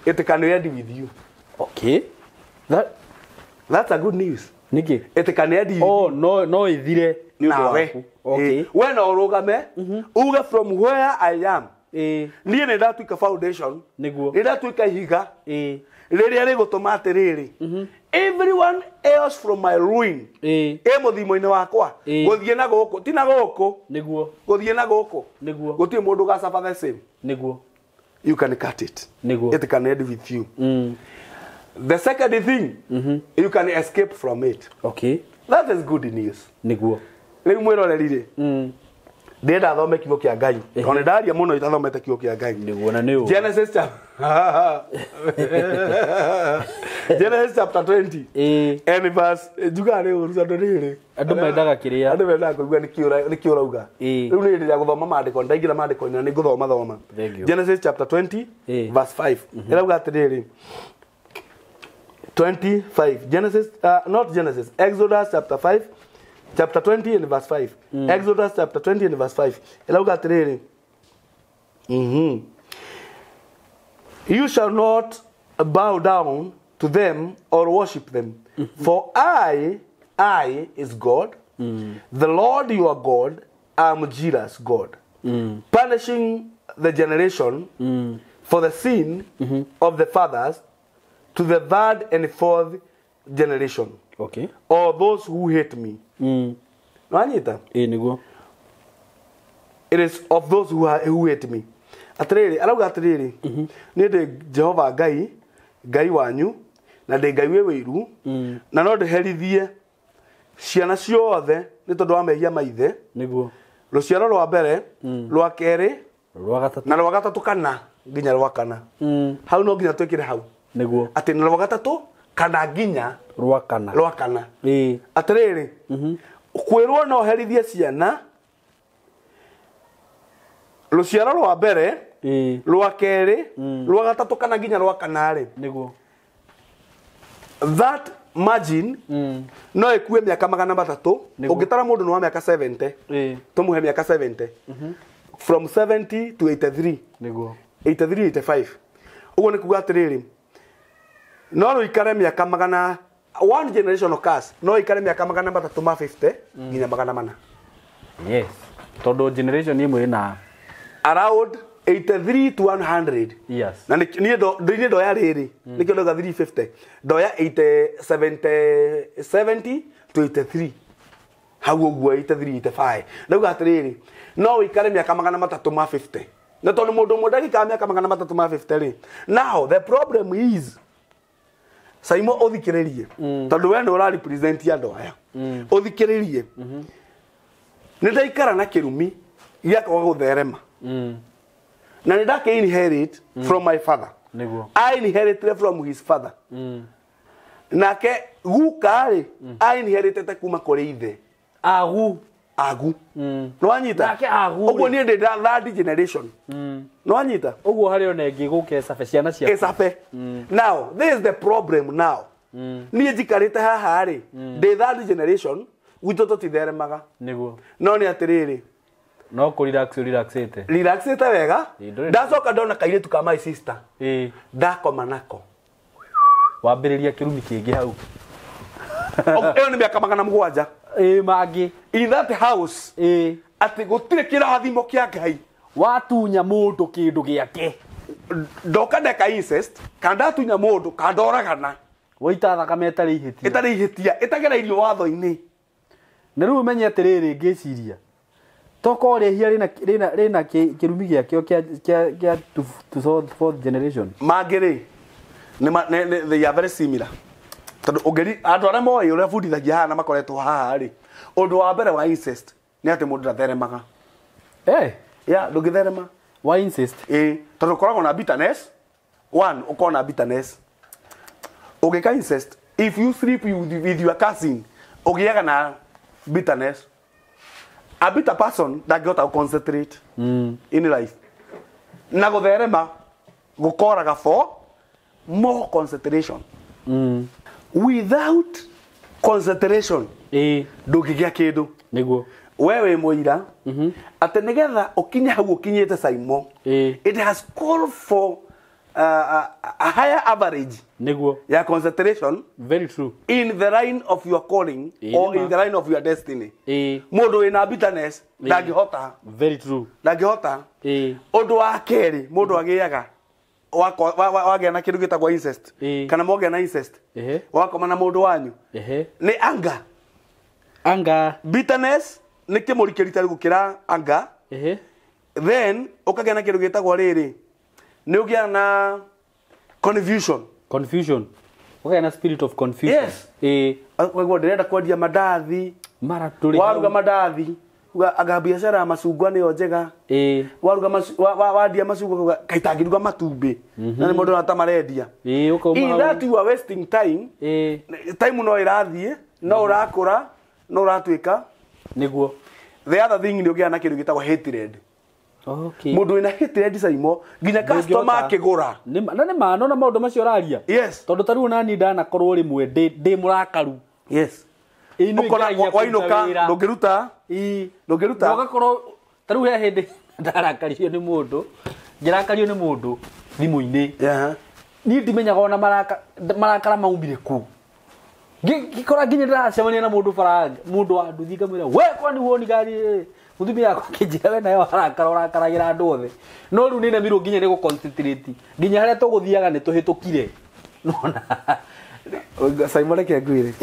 it can end with you. Okay. That's a good news. Niki. It can end with you. Oh, no ithire. Nawe. Okay. When orugame, uga from where I am. Niye ni ndatuika foundation. Niguo. Ni ndatuika higa. Riria rigutuma atiriri. Everyone else from my ruin. Muthimo-ini wakwa. Guthie na guku, ti na guku. Niguo. Guthie na guku. Niguo. Guti mundu ga suffer the same. Niguo. You can cut it. Niguo. It can end with you. The second thing, you can escape from it. Okay. That is good news. Niguo. Riu mwirorerire. Ndenda thome kiugo kia Ngai. Ona ndaria muno itathomete kiugo kia Ngai. Niguo na niu. Genesis chapter 20. And verse jugare uruza ndorire. Andu mendaga kiria. Andu mendaga kuigua ni kiurauga. Riu ni ndiria guthoma maandiko ndaingira maandiko ni guthoma thoma. Genesis chapter 20 verse 5. Irauga atiriri. 25 Genesis not Genesis Exodus chapter 5 chapter 20 and verse 5. Exodus chapter 20 and verse 5. Elauga atiriri. You shall not bow down to them or worship them. For I is God. The Lord your God, am jealous God. Punishing the generation for the sin of the fathers to the third and fourth generation. Okay. Or those who hate me. It is of those who hate me. Atiriri, arauga atiriri. Ni de Jehova Ngai wanyu, na de Ngai wiru, na no ndeherithie ciana ciothe ni tondu wa mehia maithe. Niguo. Ruciaro rwa mbere, rwa keri, na rwa gatatu kana nginya rwa kana. Hau no nginya twikire hau. Niguo. Ati na rwa gatatu kana nginya rwa kana. Rwa kana. Atiriri. Kwirwo no herithie ciana ruciaro rwa mbere, rwa keri, rwa gatatu kana nginya rwa kana ri. Niguo. That margin no ekue miaka 300 ungitara mundu no wa miaka 70 tumuhe miaka 70 from 70 to 83 niguo 83 85 ugo ni kuga atiriri no ruikare miaka one generation of cars no ikare miaka 350 nginya 400 yes todo generation imwe ina around 83 to 100. Yes. Na ni do ya riri. Ni kilo ga 350. Do ya 70 to 83. Hawo gwa 83 85. Na ga riri. No ikare miaka 350. Na to ni mundu mudagi ka miaka 350 ri. Now the problem is SYMO othikiririe. Tondu we no ra represent ya do aya. Othikiririe. Ni ndaikara na kirumi yako gutherema. Na nidake inherit from my father. I inherited from his father. Nake gukari I inherited kuma kuri ithe. Agu. No anyita. Nake agu. Ogo ni the third generation. No anyita. Ogo hari ona ngiguke safe ciana cia. Esafe. Now, this is the problem now. Ni ejikarite haha ri. The third generation witoto titheremaga. Niguo. No ni atiriri. No ko relaxate wega ndacoka ndona kairetu ka my sister ndakoma nako wambiriria kirumi kingi hau eyo ni miaka 700 mangi in that house ati gutire kirathimo kia Ngai watunya mundu kindu giake ndoka ndeka incest kanda tunya mundu kandoragana waita thakame etari ihitia etagera irio watho-ini na riu menye atiriri ngiciria toko rehia rina kirumi giakio kia to fourth generation magiri they are very similar tondu ungeri andu ara moyo ure fundithagia haha na makoretwo haha ri undu wa mbere wa incest ni ati mundu ndatheremaga ya ndungitherema wa incest tondu koragwo na bitterness one ukona bitterness ugika incest if you sleep with your cousin ugiaga na bitterness. A bitter person that got to concentrate in life. Na gutherema gukoraga for more concentration. Without concentration, ndugigia kindu. Niguo. Wewe muira ati nigetha ukinye hau ukinyete SYMO. It has called for a higher average. Niguo. Ya concentration. Very true. In the line of your calling or in the line of your destiny. Mundu ina bitterness ndangihota. Very true. Ndangihota. Undu wa keri mundu agiaga wagea na kindu gitagwo incest kana mogea na incest wakoma na mundu wanyu ni anger bitterness ni kimurikirita gukira anger then ukagea na kindu gitagwo riri ni ugia na confusion okay na spirit of confusion wewe ndirenda kwendia mandathi mara tuli waruga mandathi aga biashara ya macungwa ni njega waruga wadia macungwa kaitangiruga matumbi na ni mundu atamarendia in that you are wasting time time no irathie no urakura no uratuika niguo the other thing ni ugia na kindu gitagwo hatred. Okay. Mundu ina hatred SYMO ginya customer akigura na ni mano na maundu macio raria yes tondu tariu nani ndana korwo rimwe ndi murakaru yes wainuka ndungiruta ndungiruta taru he hindi ndarakario ni mundu njirakario ni mundu thimu-ini ni ndimenyaga ona marakara maumire ku gikora nginya ndiracemania na mundu faranga mundu wa nduthi ngamwira we kwani woni gari muthumia yakwa kinjira we nayo arakaragira andu othe no riu ni nemirwo nginya ni guconcentrate nginya haria tuguthiaga ni tuhitukire nona SYMO reke ngwire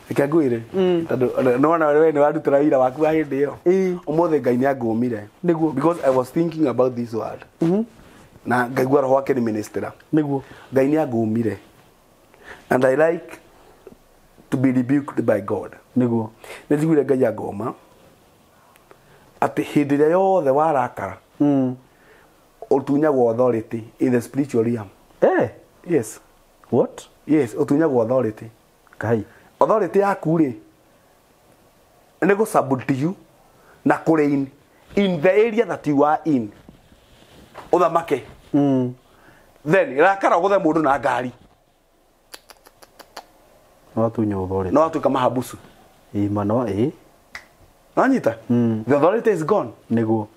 reke ngwire tondu nona we ni warutura wira waku wa hindi iyo umuthi Ngai ni angumire niguo because I was thinking about this word na ngaigua roho wake ni minister niguo Ngai ni angumire and I like to be rebuked by God niguo nä njiguire Ngai angoma atä hä ndä ä rä a yothe warakara å tunyagwo authority in the spiritual realm. Yes. What? Yes, å tunyagwo authority. Kai. Authority yaku rä nä gå subdue na kå reign in the area that you are in å thamake then rakara gå the må ndå na ngari no tunya authority no atuika mahabusu mano nanyita the authority is gone niguo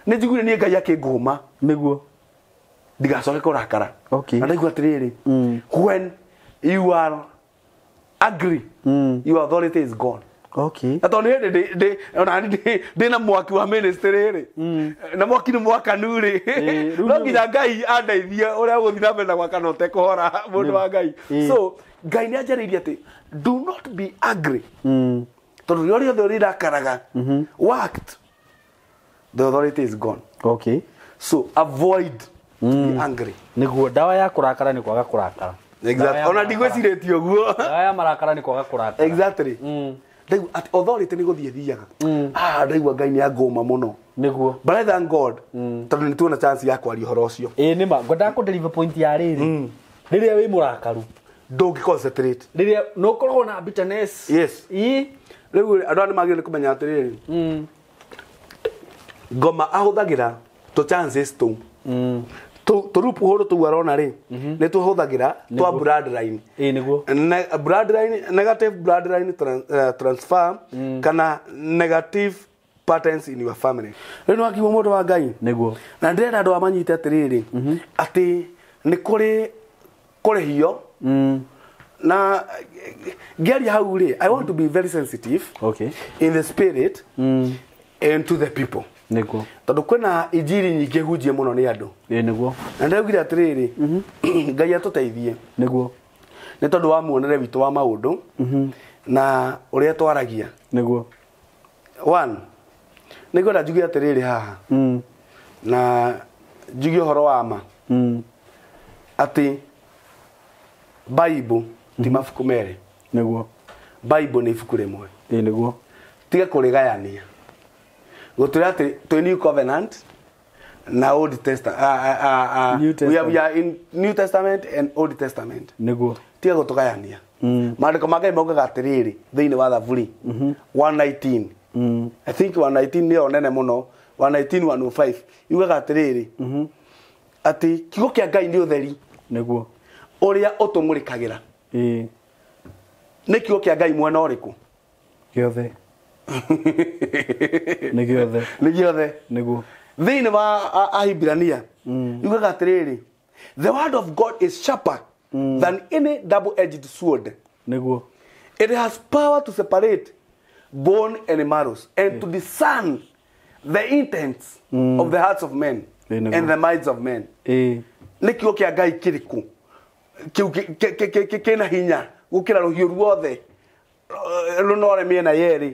nä njiguire niä Ngai akĩngũma niguo ndigacoke kũrakara okay na ndaigua atĩrĩrĩ when you are angry your authority is gone okay na tondũ hĩndĩ ona ndĩ na mwaki wa ministry rĩ na mwaki nĩ mwakanu rĩ no nginya Ngai andeithie ũrĩa gũthiĩ na mbere na gwakana ũtekũhora mũndũ wa Ngai so Ngai nĩ anjarĩirie atĩ do not be angry tondũ rĩrĩa rĩothe ũrĩrakaraga worked the authority is gone okay so avoid to be angry niguo dawa ya kurakara ni kwaga kurakara exactly ona ndigwĩcirĩtie ũguo dawa ya marakara ni kwaga kurakara exactly ndaigua at authority nĩ gũthiĩ thiaga ndaigua Ngai nĩ angũma mũno niguo but I thank God tondũ nĩ tuona chance ya kwaria ũhoro ũcio nĩ ma ngwenda kũ deliver point ya rĩrĩ rĩrĩa wĩ mũrakaru ndũngĩ concentrate rĩrĩa no korwo na bitterness yes rĩu andũ nĩ magĩrĩire kũmenya atĩrĩrĩ ngoma ahũthagĩra to chances tu turupu horo tu arona ri nĩ tuhũthagĩra twa bloodline niguo bloodline negative bloodline transfer kana negative patterns in your family rĩu nĩ wakiuma mũndũ wa Ngai niguo na ndĩrenda andũ amanyite atĩrĩrĩ atĩ nĩ kũrĩ kũrĩhio na ngĩaria hau rĩ I want to be very sensitive okay in the spirit and to the people niguo tondũ kwĩna injiri nyingĩ hunjie mũno nĩ andũ niguo na ndaugire atĩrĩrĩ Ngai atũteithie niguo nĩ tondũ wa muonere witũ wa maũndũ na ũrĩa twaragia niguo one nĩ ngwenda njuge atĩrĩrĩ haha na njuge ũhoro wa ma atĩ Bible ti mabuku merĩ niguo Bible nĩ ibuku rĩmwe niguo tiga kũrĩgayania gũtũra atĩ twĩ New Covenant na Old Testament we are in New Testament and Old Testament niguo tiga gũtũgayania maandĩko ma Ngai maugaga atĩrĩrĩ thĩinĩ wa Thaburi 119 I think 119 nĩyo nene mũno 119:105 yugaga atĩrĩrĩ atĩ kiugo kĩa Ngai nĩ ũtheri niguo ũrĩa ũtũmũrĩkagĩra nĩ kiugo kĩa Ngai mwena ũrĩkũ gĩothe nĩ gĩothe niguo thĩinĩ wa Ahibirania yugaga atĩrĩrĩ the word of God is sharper than any double-edged sword niguo it has power to separate bone and marrows and to discern the intents of the hearts of men and the minds of men nĩ kiugo kĩa Ngai kĩrĩkũ kĩna hinya gũkĩra rũhiũ ruothe runore mĩena yerĩ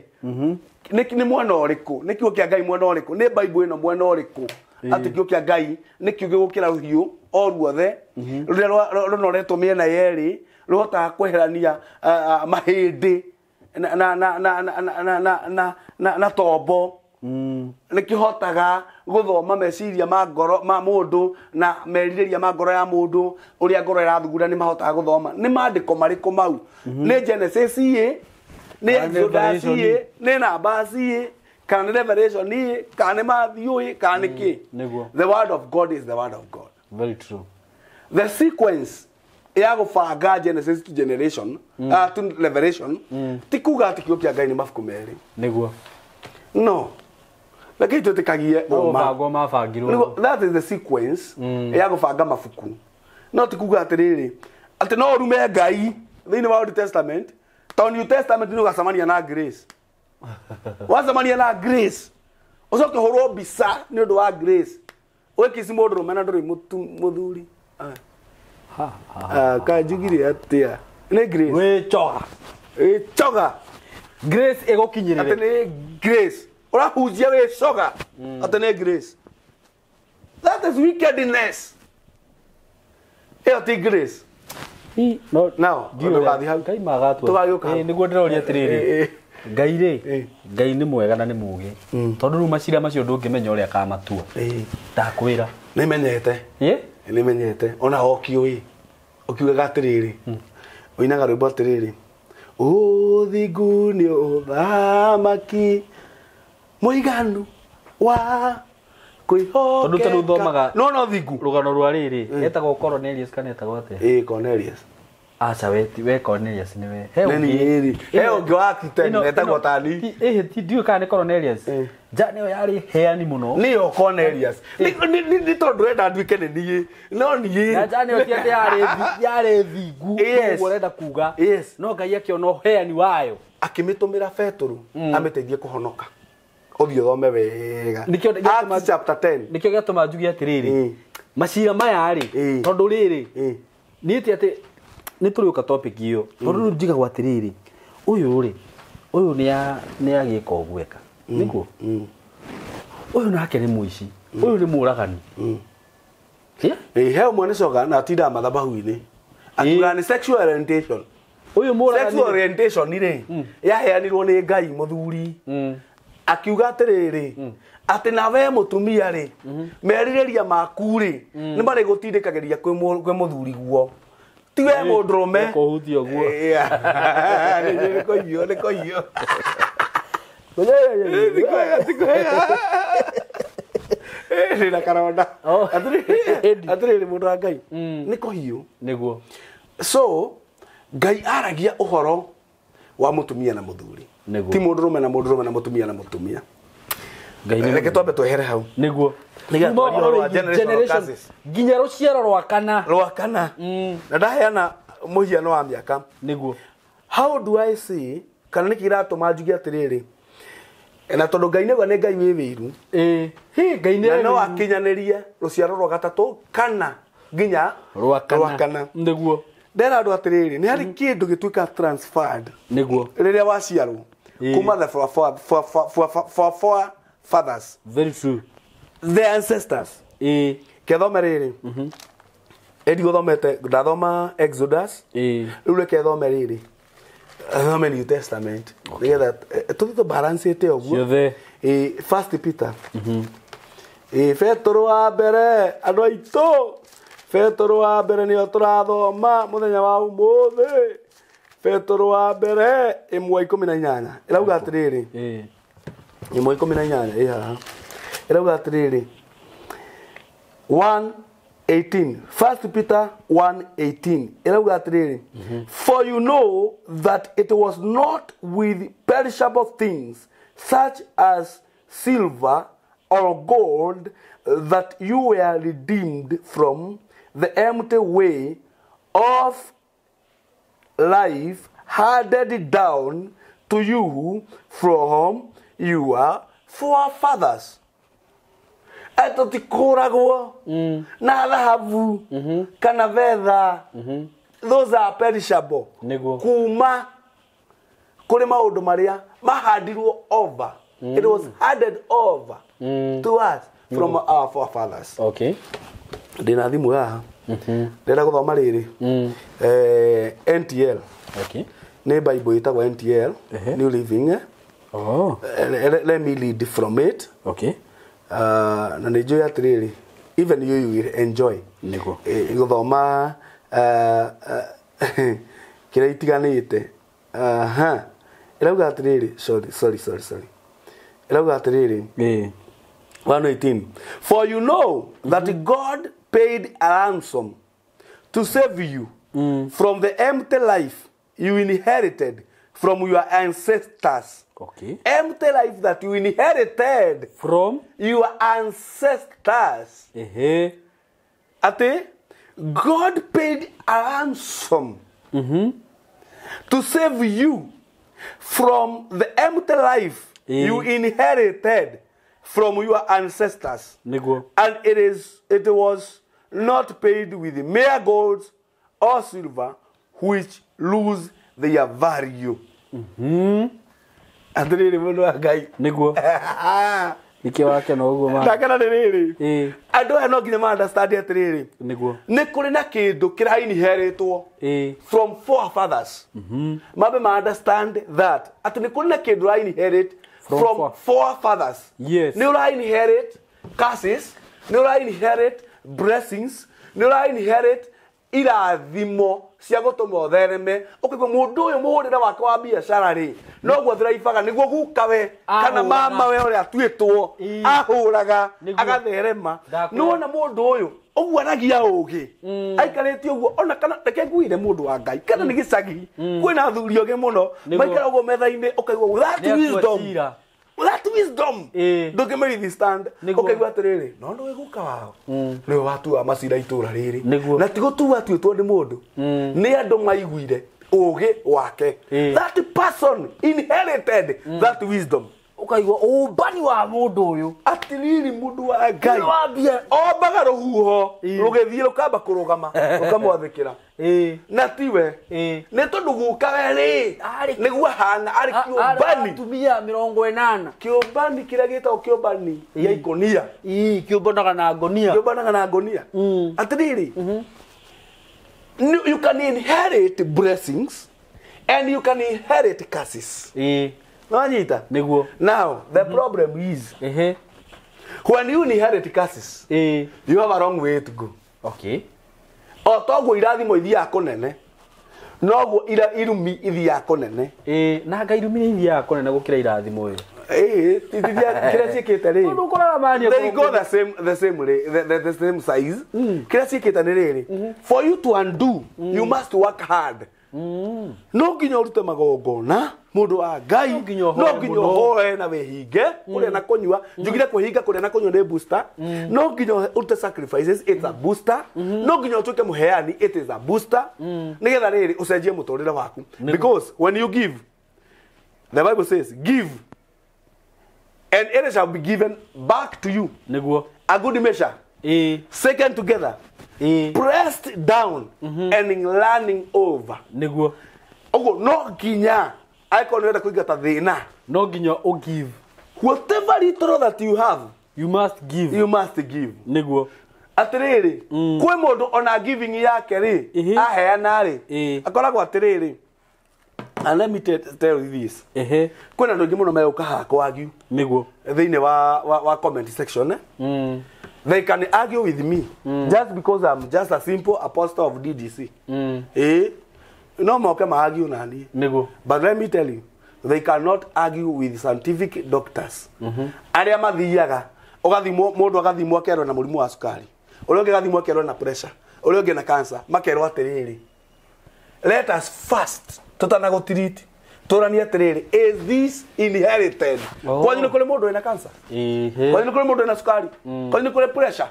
nĩ mwena ũrĩkũ nĩ kiugo kĩa Ngai mwena ũrĩkũ nĩ Bible ĩno mwena ũrĩkũ atĩ kiugo kĩa Ngai nĩ kiugo gũkĩra rũhiũ o ruothe rũrĩa runoretwo mĩena yerĩ rũhotaga kweherania mahĩndĩ na tombo nĩ kĩhotaga gũthoma meciria ma ngoro ma mũndũ na merirĩria ma ngoro ya mũndũ ũrĩa ngoro ĩrathugunda nĩ mahotaga gũthoma nĩ maandĩko marĩkũ mau nĩ Genesis nĩ Exodus nĩ Numbers kana nĩ Revelation kana nĩ Matthew kana nĩ kĩ the word of God is the word of God very true the sequence ya gũbanga Genesis to generation to revelation ti kuga ati kiugo kia Ngai ni mabuku meri niguo no lakini tutikagie that is the sequence ya gũbanga mabuku no ti kuga atiriri ati no rume Ngai thĩinĩ wa Old Testament to New Testament ni ũgacamania na grace wacamania na grace ucoke hurwo mbica ni ũndũ wa grace wĩkisi mũndũ rũme na ndũrĩ mũthuri kanjugire atia nĩ grace wĩcoga grace ĩgũkinyĩrĩre atĩ nĩ grace ũrahunjia wĩcoga atĩ nĩ grace that is wickedness ĩyo ti grace now ndũgathiĩ hau tũgagĩũka nĩguo ndĩroria atĩrĩrĩ Ngai rĩ Ngai nĩ mwega na nĩ mũũgĩ tondũ rĩu macira macio ndũngĩmenya ũrĩa akamatua ndakwĩra nĩmenyete ona okiũĩ ũkiugaga atĩrĩrĩ ũinaga rwĩmbo atĩrĩrĩ ũthingu nĩ ũthamaki mũiganu wa kwĩhokeka tondũ tarĩu thomaga no thingu rũgano rwa rĩrĩ etagwo Cornelius kana etagwo atĩa Cornelius aca we Cornelius niwe he ũngĩ wa Akiteni etagwo tani ti ndiũ kana nĩ Cornelius nja nĩyo yarĩ heani mũno nĩyo Cornelius nĩ tondũ wenda nduĩke nĩ niĩ no niĩ nja nĩyo ti atĩ yarĩ thingu ũguo ũrenda kuga no Ngai akĩona heani wayo akĩmĩtũmĩra Petero amĩteithie kũhonoka ũthiĩ thome wega Acts chapter 10 nĩkĩo gĩatũma njuge atĩrĩrĩ macira maya rĩ tondũ rĩrĩ niĩ ti atĩ nĩ tũrĩũka topic iyo tondũ rĩu njigagwo atĩrĩrĩ ũyũ nĩ agĩka ũguo eka nĩguo ũyũ nake nĩ mũici ũyũ nĩ mũragani he ũmwe nĩ coga na atindaga mathabahu-inĩ akiuga nĩ sexual orientation ũyũ mũragani sexual orientation rĩ yaheanirwo nĩ Ngai mũthuri akiuga atĩrĩrĩ atĩ nawe mũtumia rĩ merirĩria maku rĩ nĩ marĩ gũtindĩkagĩria kwĩ mũthuri guo tiwe mũndũrũme kũhutia ũguo nĩ kũhiũ nĩ karonda atĩrĩrĩ mũndũ wa Ngai nĩ kũhiũ nĩguo so Ngai aragia ũhoro wa mũtumia na mũthuri ti mũndũrũme na mũndũrũme na mũtumia na mũtumia reke twambe twehere hau nĩguo nginya rũciaro rwa kana na ndaheana mũhiano wa mĩaka nĩguo how do I say kana nĩ kĩratũma njuge atĩrĩrĩ na tondũ Ngai nĩguo nĩ Ngai wĩ wĩru Ngai nĩ no akinyanĩrie rũciaro rwa gatatũ kana nginya rwa kana nĩguo ndera andũ atĩrĩrĩ nĩ harĩ kĩndũ gĩtuĩka transferred nĩguo rĩrĩa waciarwo kuma the for fathers very true the ancestors kethome rĩrĩ edi gũthomete ndathoma Exodus rĩu reke thome rĩrĩ thome New Testament nĩgetha tũthiĩ balance ĩte ũguo First Peter Petero wa mbere andũ aitũ Petero wa mbere nĩyo tũrathoma mũthenya wa ũmũthĩ Petero wa mbere 1:18 ĩrauga atĩrĩrĩ 1:18 haha ĩrauga atĩrĩrĩ 1:18 First Peter 1:18 ĩrauga atĩrĩrĩ for you know that it was not with perishable things such as silver or gold that you were redeemed from the empty way of life handed down to you from your forefathers. Eto tikoragwo na dhahabu kana fedha. Those are perishable. Kuma kuri maundu maria mahandirwo over. It was handed over to us from our forefathers. Okay. Ndina thimu haha. Ndenda guthoma riri. NTL. Okay. Nĩ Bible itagwo NTL. New Living. Oh. Let me read from it. Okay. Na nĩ njũĩ atĩrĩrĩ. Even you will enjoy. Nĩguo. Guthoma kĩrĩa itiganĩte. Ĩrauga atĩrĩrĩ. Sorry. Ĩrauga atĩrĩrĩ. 1:18. For you know that God paid a ransom to save you from the empty life you inherited from your ancestors. Okay. Empty life that you inherited from your ancestors. Ate, God paid a ransom to save you from the empty life you inherited from your ancestors. And it was not paid with mere gold or silver, which lose their value. Atiriri mundu wa Ngai niguo niki wake no uguo ma ndakana niriri andu aya no nginya ma understand atiriri niguo ni kuri na kindu kira inheritwo from forefathers mabe ma understand that ati ni kuri na kindu ra inherit from forefathers. Yes. Ni ura inherit curses, ni ura inherit blessings, ni ura inherit irathimo cia gutuma othereme ukigwa mundu uyu muhurira wake wa biashara ri no gwo thiraibaga niguo gukawe kana mama we uri atuitwo ahuraga agatherema nona mundu uyu ugwanagia ugi aikarite uguo ona kana reke nguire mundu wa Ngai kana ni gicagi kwina thuri oge muno maikara uguo metha-ini ukaigwa that wisdom. That wisdom. Nduge meri this stand. Ukaigwa atiriri no ndu guka wao ni watua macira itura riri na tigo tu atuitwo ni mundu ni andu maiguire ugi wake. That person inherited that wisdom. Ukaigwa ubani wa mundu uyu atiriri mundu wa Ngai ombaga ruhuho rugithie rukamba kurugama rukamwathikira na tiwe ni tondu guka weri niguo hana ari kiumbani tumia 80 kiumbani kira gitao kiumbani ya ikonia kiumbanaga na ngonia atiriri you can inherit blessings and you can inherit curses. Niguo. Now, the problem is when you inherit curses, you have a wrong way to go. Okay. Otogo irathimo ithia konene. Nogo irumi ithia konene. Na Ngai irumi ithia konene gukira irathimo ri. Ithia kira ciekete ri. Ndu koraga mani. They go the same size. Kira ciekete ni riri. For you to undo, you must work hard. No nginya urute magongona mundu wa Ngai no nginya hoe na wehinge kuria na kunyua njugire kuhinga kuria na kunyua ni booster no nginya urute sacrifices, it's a booster no nginya utuke muheani, it is a booster nigetha riri ucenjie muturire waku because when you give, the Bible says give and it shall be given back to you. Niguo. A good measure second together pressed down and learning over. Niguo. Ogo no ginya aikonera kuigata thina. No ginya o give. Whatever little that you have, you must give. You must give. Niguo. Atiriri, kwe mundu ona giving yake ri, aheana ri. Akoragwo atiriri. And let me tell you this. Kwena ndu ngimuno meuka hako argue. Niguo. Thiine wa comment section they can argue with me just because I'm just a simple apostle of DDC. No more can argue nani. Niguo. But let me tell you, they cannot argue with scientific doctors. Aria mathiaga ugathimwo mundu agathimwo akerwo na murimu wa sukari. Uria ungi gathimwo akerwo na pressure. Uria ungi na cancer. Makerwo atiriri. Let us fast tutana go treat. Torania atiriri, is this inherited? Kwanyu ni kule mundu ena cancer? Kwanyu ni kule mundu ena sukari? Kwanyu ni kule pressure?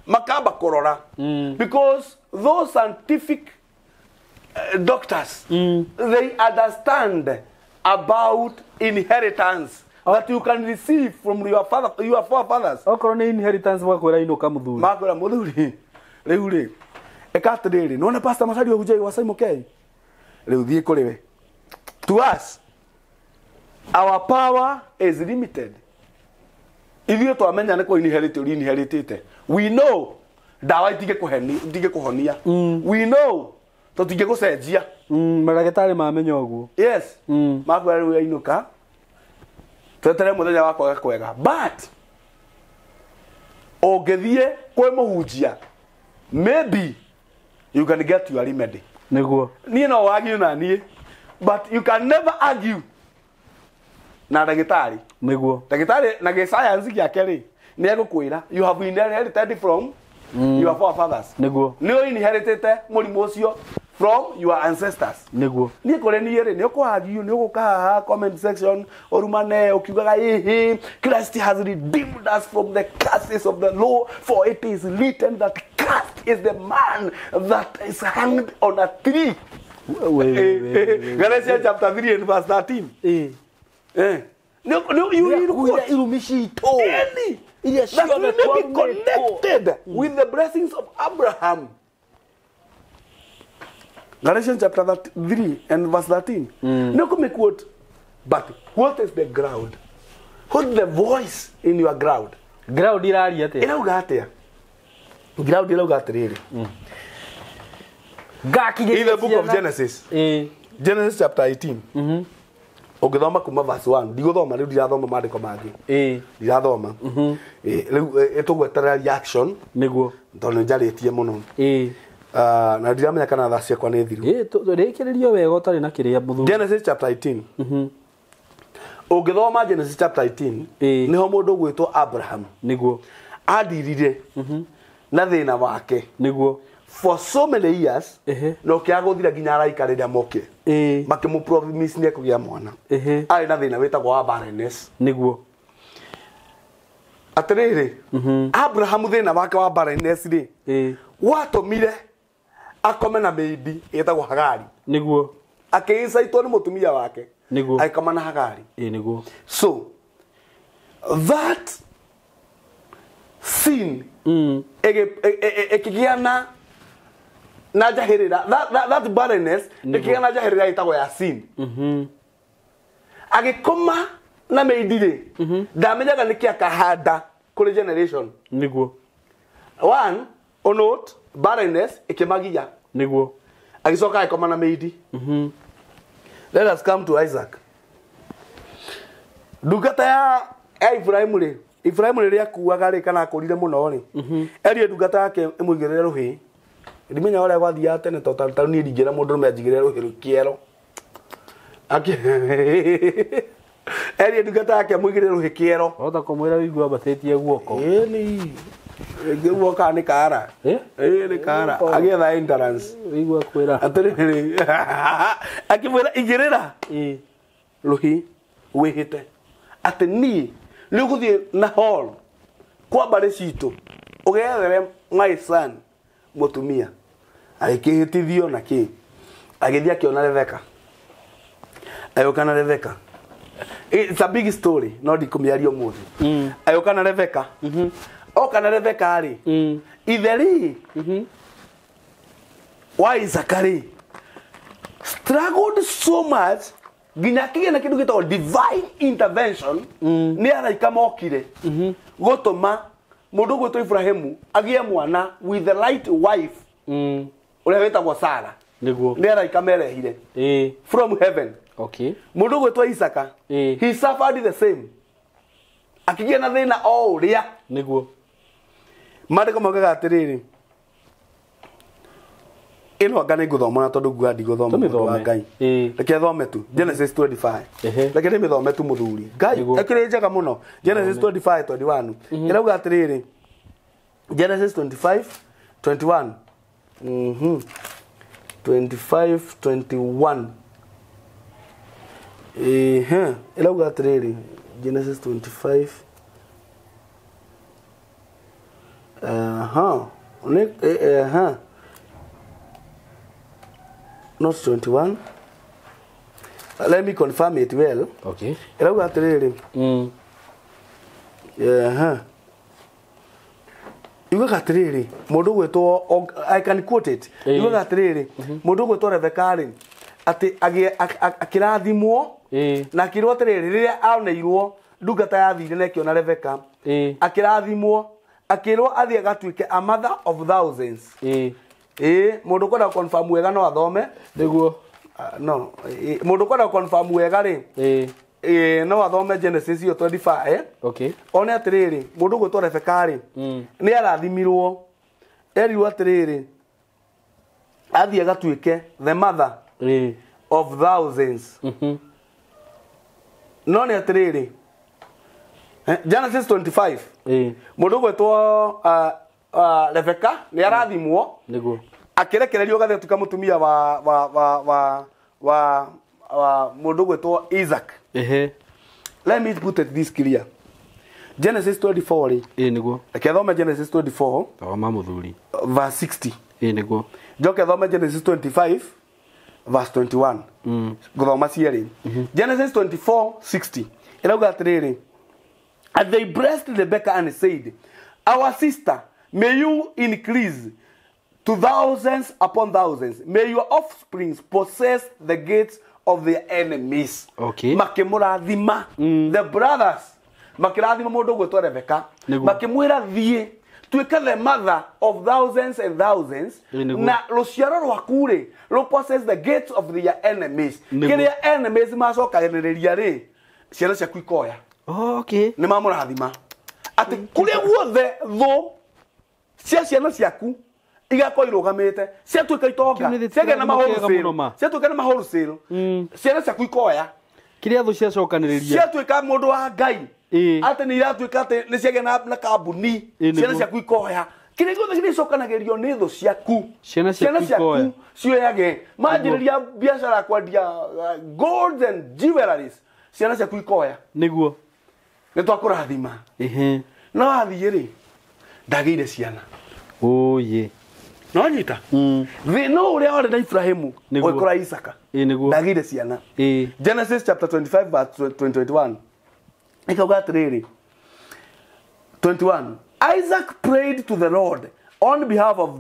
Makamba korora. Because those scientific doctors, they understand about inheritance that you can receive from your forefathers. Okoro ni inheritance wakwera inoka muthuri. Makwera muthuri. Riu ri. Ekatiriri, none pastor Masari hujai wa SYMO K. Riu thie kuriwe. To us, our power is limited. If you to amenya ne ko inherited, we know dawa itige kuhonia. We know to tige gucenjia. Maragitari mamenya oguo. Yes. Makwera riu inuka. Twetere muthenya wakwa kwega. But ogethie kwe muhunjia. Maybe you can get your remedy. Niguo. Nie no argue na nie. But you can never argue na dagitari. Niguo. Dagitari na ge science yake ri ni egukwira you have inherited from your forefathers. Niguo. Ni inherited murimu ucio from your ancestors. Niguo. Ni kore ni yere ni ko argue ni ko ka comment section orumane okiugaga Christ has redeemed us from the curses of the law, for it is written that cursed is the man that is hanged on a tree. Galatians chapter 3 and verse 13. No, you Irumi shito. That will be connected with the blessings of Abraham. Galatians chapter 3 and verse 13. No come quote, but what is the ground? What is the voice in your ground? Ground irari ate. Irauga atia. Ground irauga atiriri. In the book of Genesis. Genesis chapter 18. Ugithoma kuma verse 1. Ndigũthoma rĩu ndirathoma maandĩko mangĩ. Ndirathoma. Rĩu etũgweterera reaction. Nĩguo. Tondũ njarĩtie mũno. Na ndiramenya kana thaa ciakwa nĩ thiru. Rĩkĩrĩrio wega ũtarĩ na kĩrĩa mũthuri. Genesis chapter 18. Ungithoma Genesis chapter 18. Nĩho mũndũ gwĩtwo Abraham. Nĩguo. Adirire. Na thĩna wake. Nĩguo. For so many years, no kiagothira nginya araikarĩra moke. Makĩmũpromise nĩ ekũgĩa mwana. Arĩ na thĩna wĩtagwo wa barrenness. Nĩguo. Atĩrĩrĩ, Abraham thĩna wake wa barrenness rĩ, watũmire akome na baby ĩtagwo Hagari. Nĩguo. Akĩinsaitwo nĩ mũtumia wake. Nĩguo. Aikoma na Hagari. Nĩguo. So, that sin ekĩgĩa na jahirira that barrenness ikiga na jahirira itagwo ya sin agikoma na meidire ndamenyaga niki akahanda kuri generation niguo one on note barrenness ikimagia niguo agicoka akoma na meidi let us come to Isaac ndungata ya Ibrahim ri akuaga ri kana akurire muno ri erie ndungata yake imwigirire ruhi ndimenya ora gwathia tene total ni ringira mundu menjigire ruhiru kiero erie ndungata yake mwigire ruhi kiero ota kumwira wigua batetie guoko ni guoko ni kara ni kara agetha endurance wigua kwira atiriri akimwira igirira ruhi wihite ati ni guthie na hall kwa bare citu ugethere my son mutumia aikihitithio na ki agithia kiona Rebecca ayokana Rebecca it's a big story no ndikumiario muthi ayokana Rebecca okana Rebecca ari itheri why Zakari struggled so much ginya kigena kindu gitagwo divine intervention ni araika mokire gutuma mundu gwitwo Ibrahimu agie mwana with the right wife uria wetagwo Sarah niguo ni araika merehire from heaven. Okay. Mundu gwitwo Isaka he suffered the same akigia na thina o uria niguo mandiko magaga atiriri ino ngane guthoma na tondu ngwandi guthoma ngai reke thome tu Genesis 25 reke ni mithome tu muthuri ngai akire njega muno Genesis 25:21 irauga atiriri Genesis 25:21 25:21 irauga atiriri Genesis 25 not 21. Let me confirm it well. Okay. Irauga atiriri Iuga atiriri mundu gwetwo I can quote it. Iuga atiriri mundu gwetwo Rebecca ati akirathimwo na kirwo atiriri riria aoneirwo ndungata yathire na kiona Rebecca akirathimwo akirwo athie gatuike a mother of thousands. Mundu kwenda confirm wega no athome niguo no mundu kwenda confirm wega ri no athome Genesis 25 okay one atiriri mundu gwetwo Rebecca ri ni arathimirwo erirwo atiriri athie gatuike the mother of thousands no ni atiriri Genesis 25 mundu gwetwo Rebecca ni arathimwo niguo akirekererio gathetuka mutumia wa mundu gwetwo Isaac. Let me put it this clear. Genesis 24 niguo. Reke thome Genesis 24 thoma muthuri verse 60 niguo. Njoke thome Genesis 25 verse 21 guthoma cieri. Genesis 24:60 irauga atiriri, and they blessed Rebekah and said, our sister, may you increase to thousands upon thousands, may your offspring possess the gates of their enemies. Okay. Makimurathima the brothers makirathima mundu gwetwo Rebekah makimwira thie tuika the mother of thousands and thousands na ruciaro rwaku ri ru possess the gates of their enemies. Kiria enemies macokaniriria ri ciana ciaku ikoya. Okay. Ni mamurathima ati kuria guothe tho cia ciana ciaku igako irugamite cia tuika itonga cia na mahoro sale ciana ciaku ikoya kiria thu cia cokaniriria cia tuika mundu wa Ngai ati ni iratuika ati ni ciage na kambuni ciana ciaku ikoya kiria guothe ni cokanagirio ni thu ciaku ciana ciaku cioyage manjiriria biashara kwendia gold and jewelries ciana ciaku ikoya niguo ni twakurathima no athie ri ndagire ciana oye no nyita no ule ore na Ibrahimu okora Isaka ndagire ciana Genesis chapter 25 verse 21 ikauga atiriri 21 Isaac prayed to the Lord on behalf of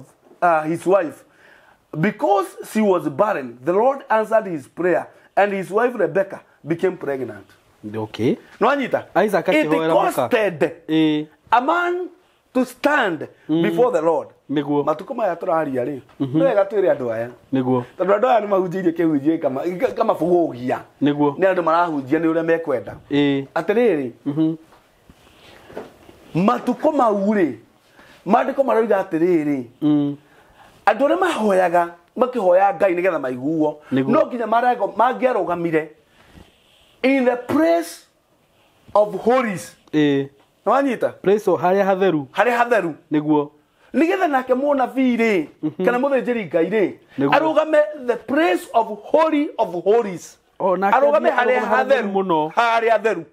his wife because she was barren. The Lord answered his prayer and his wife Rebekah became pregnant. Okay. No nyita Isaac it costed a man to stand before the Lord. Niguo matuko maya turaria ri no wega twire andu aya niguo tondu andu aya ni mahunjirie kihunjie kama fugugia niguo ni andu marahunjia ni uria mekwenda atiriri matuko mauri mandiko marauga atiriri andu ria mahoyaga makihoya Ngai nigetha maiguo no nginya mangĩarugamire in the place of holies no anyita place haria hatheru niguo nigetha nake munabii ri kana muthinjiri Ngai ri arugame the place of holies arugame haria hatheru muno haria theru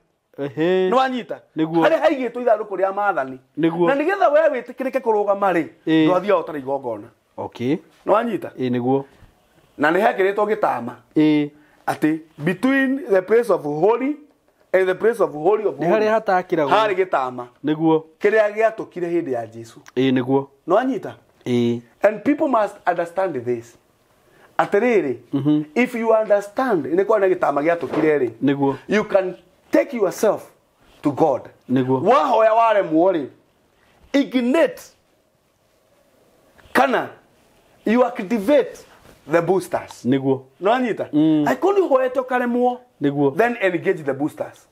no anyita haria haigitwo ithanduku ria maathani na nigetha we witikirike kurugama ri ndwathia utari igongona. Okay. No anyita niguo na ni hakiritwo gitama ati between the place of holy and the place of holy of holy hari gitama niguo kiria giatukire hindi ya Jesu niguo no anyita and people must understand this atiriri if you understand ni kwa gitama giatukire ri niguo you can take yourself to God niguo wahoya ware muori ignite Kana you activate the boosters niguo no anyita I call you hoeto karemwo niguo then engage the boosters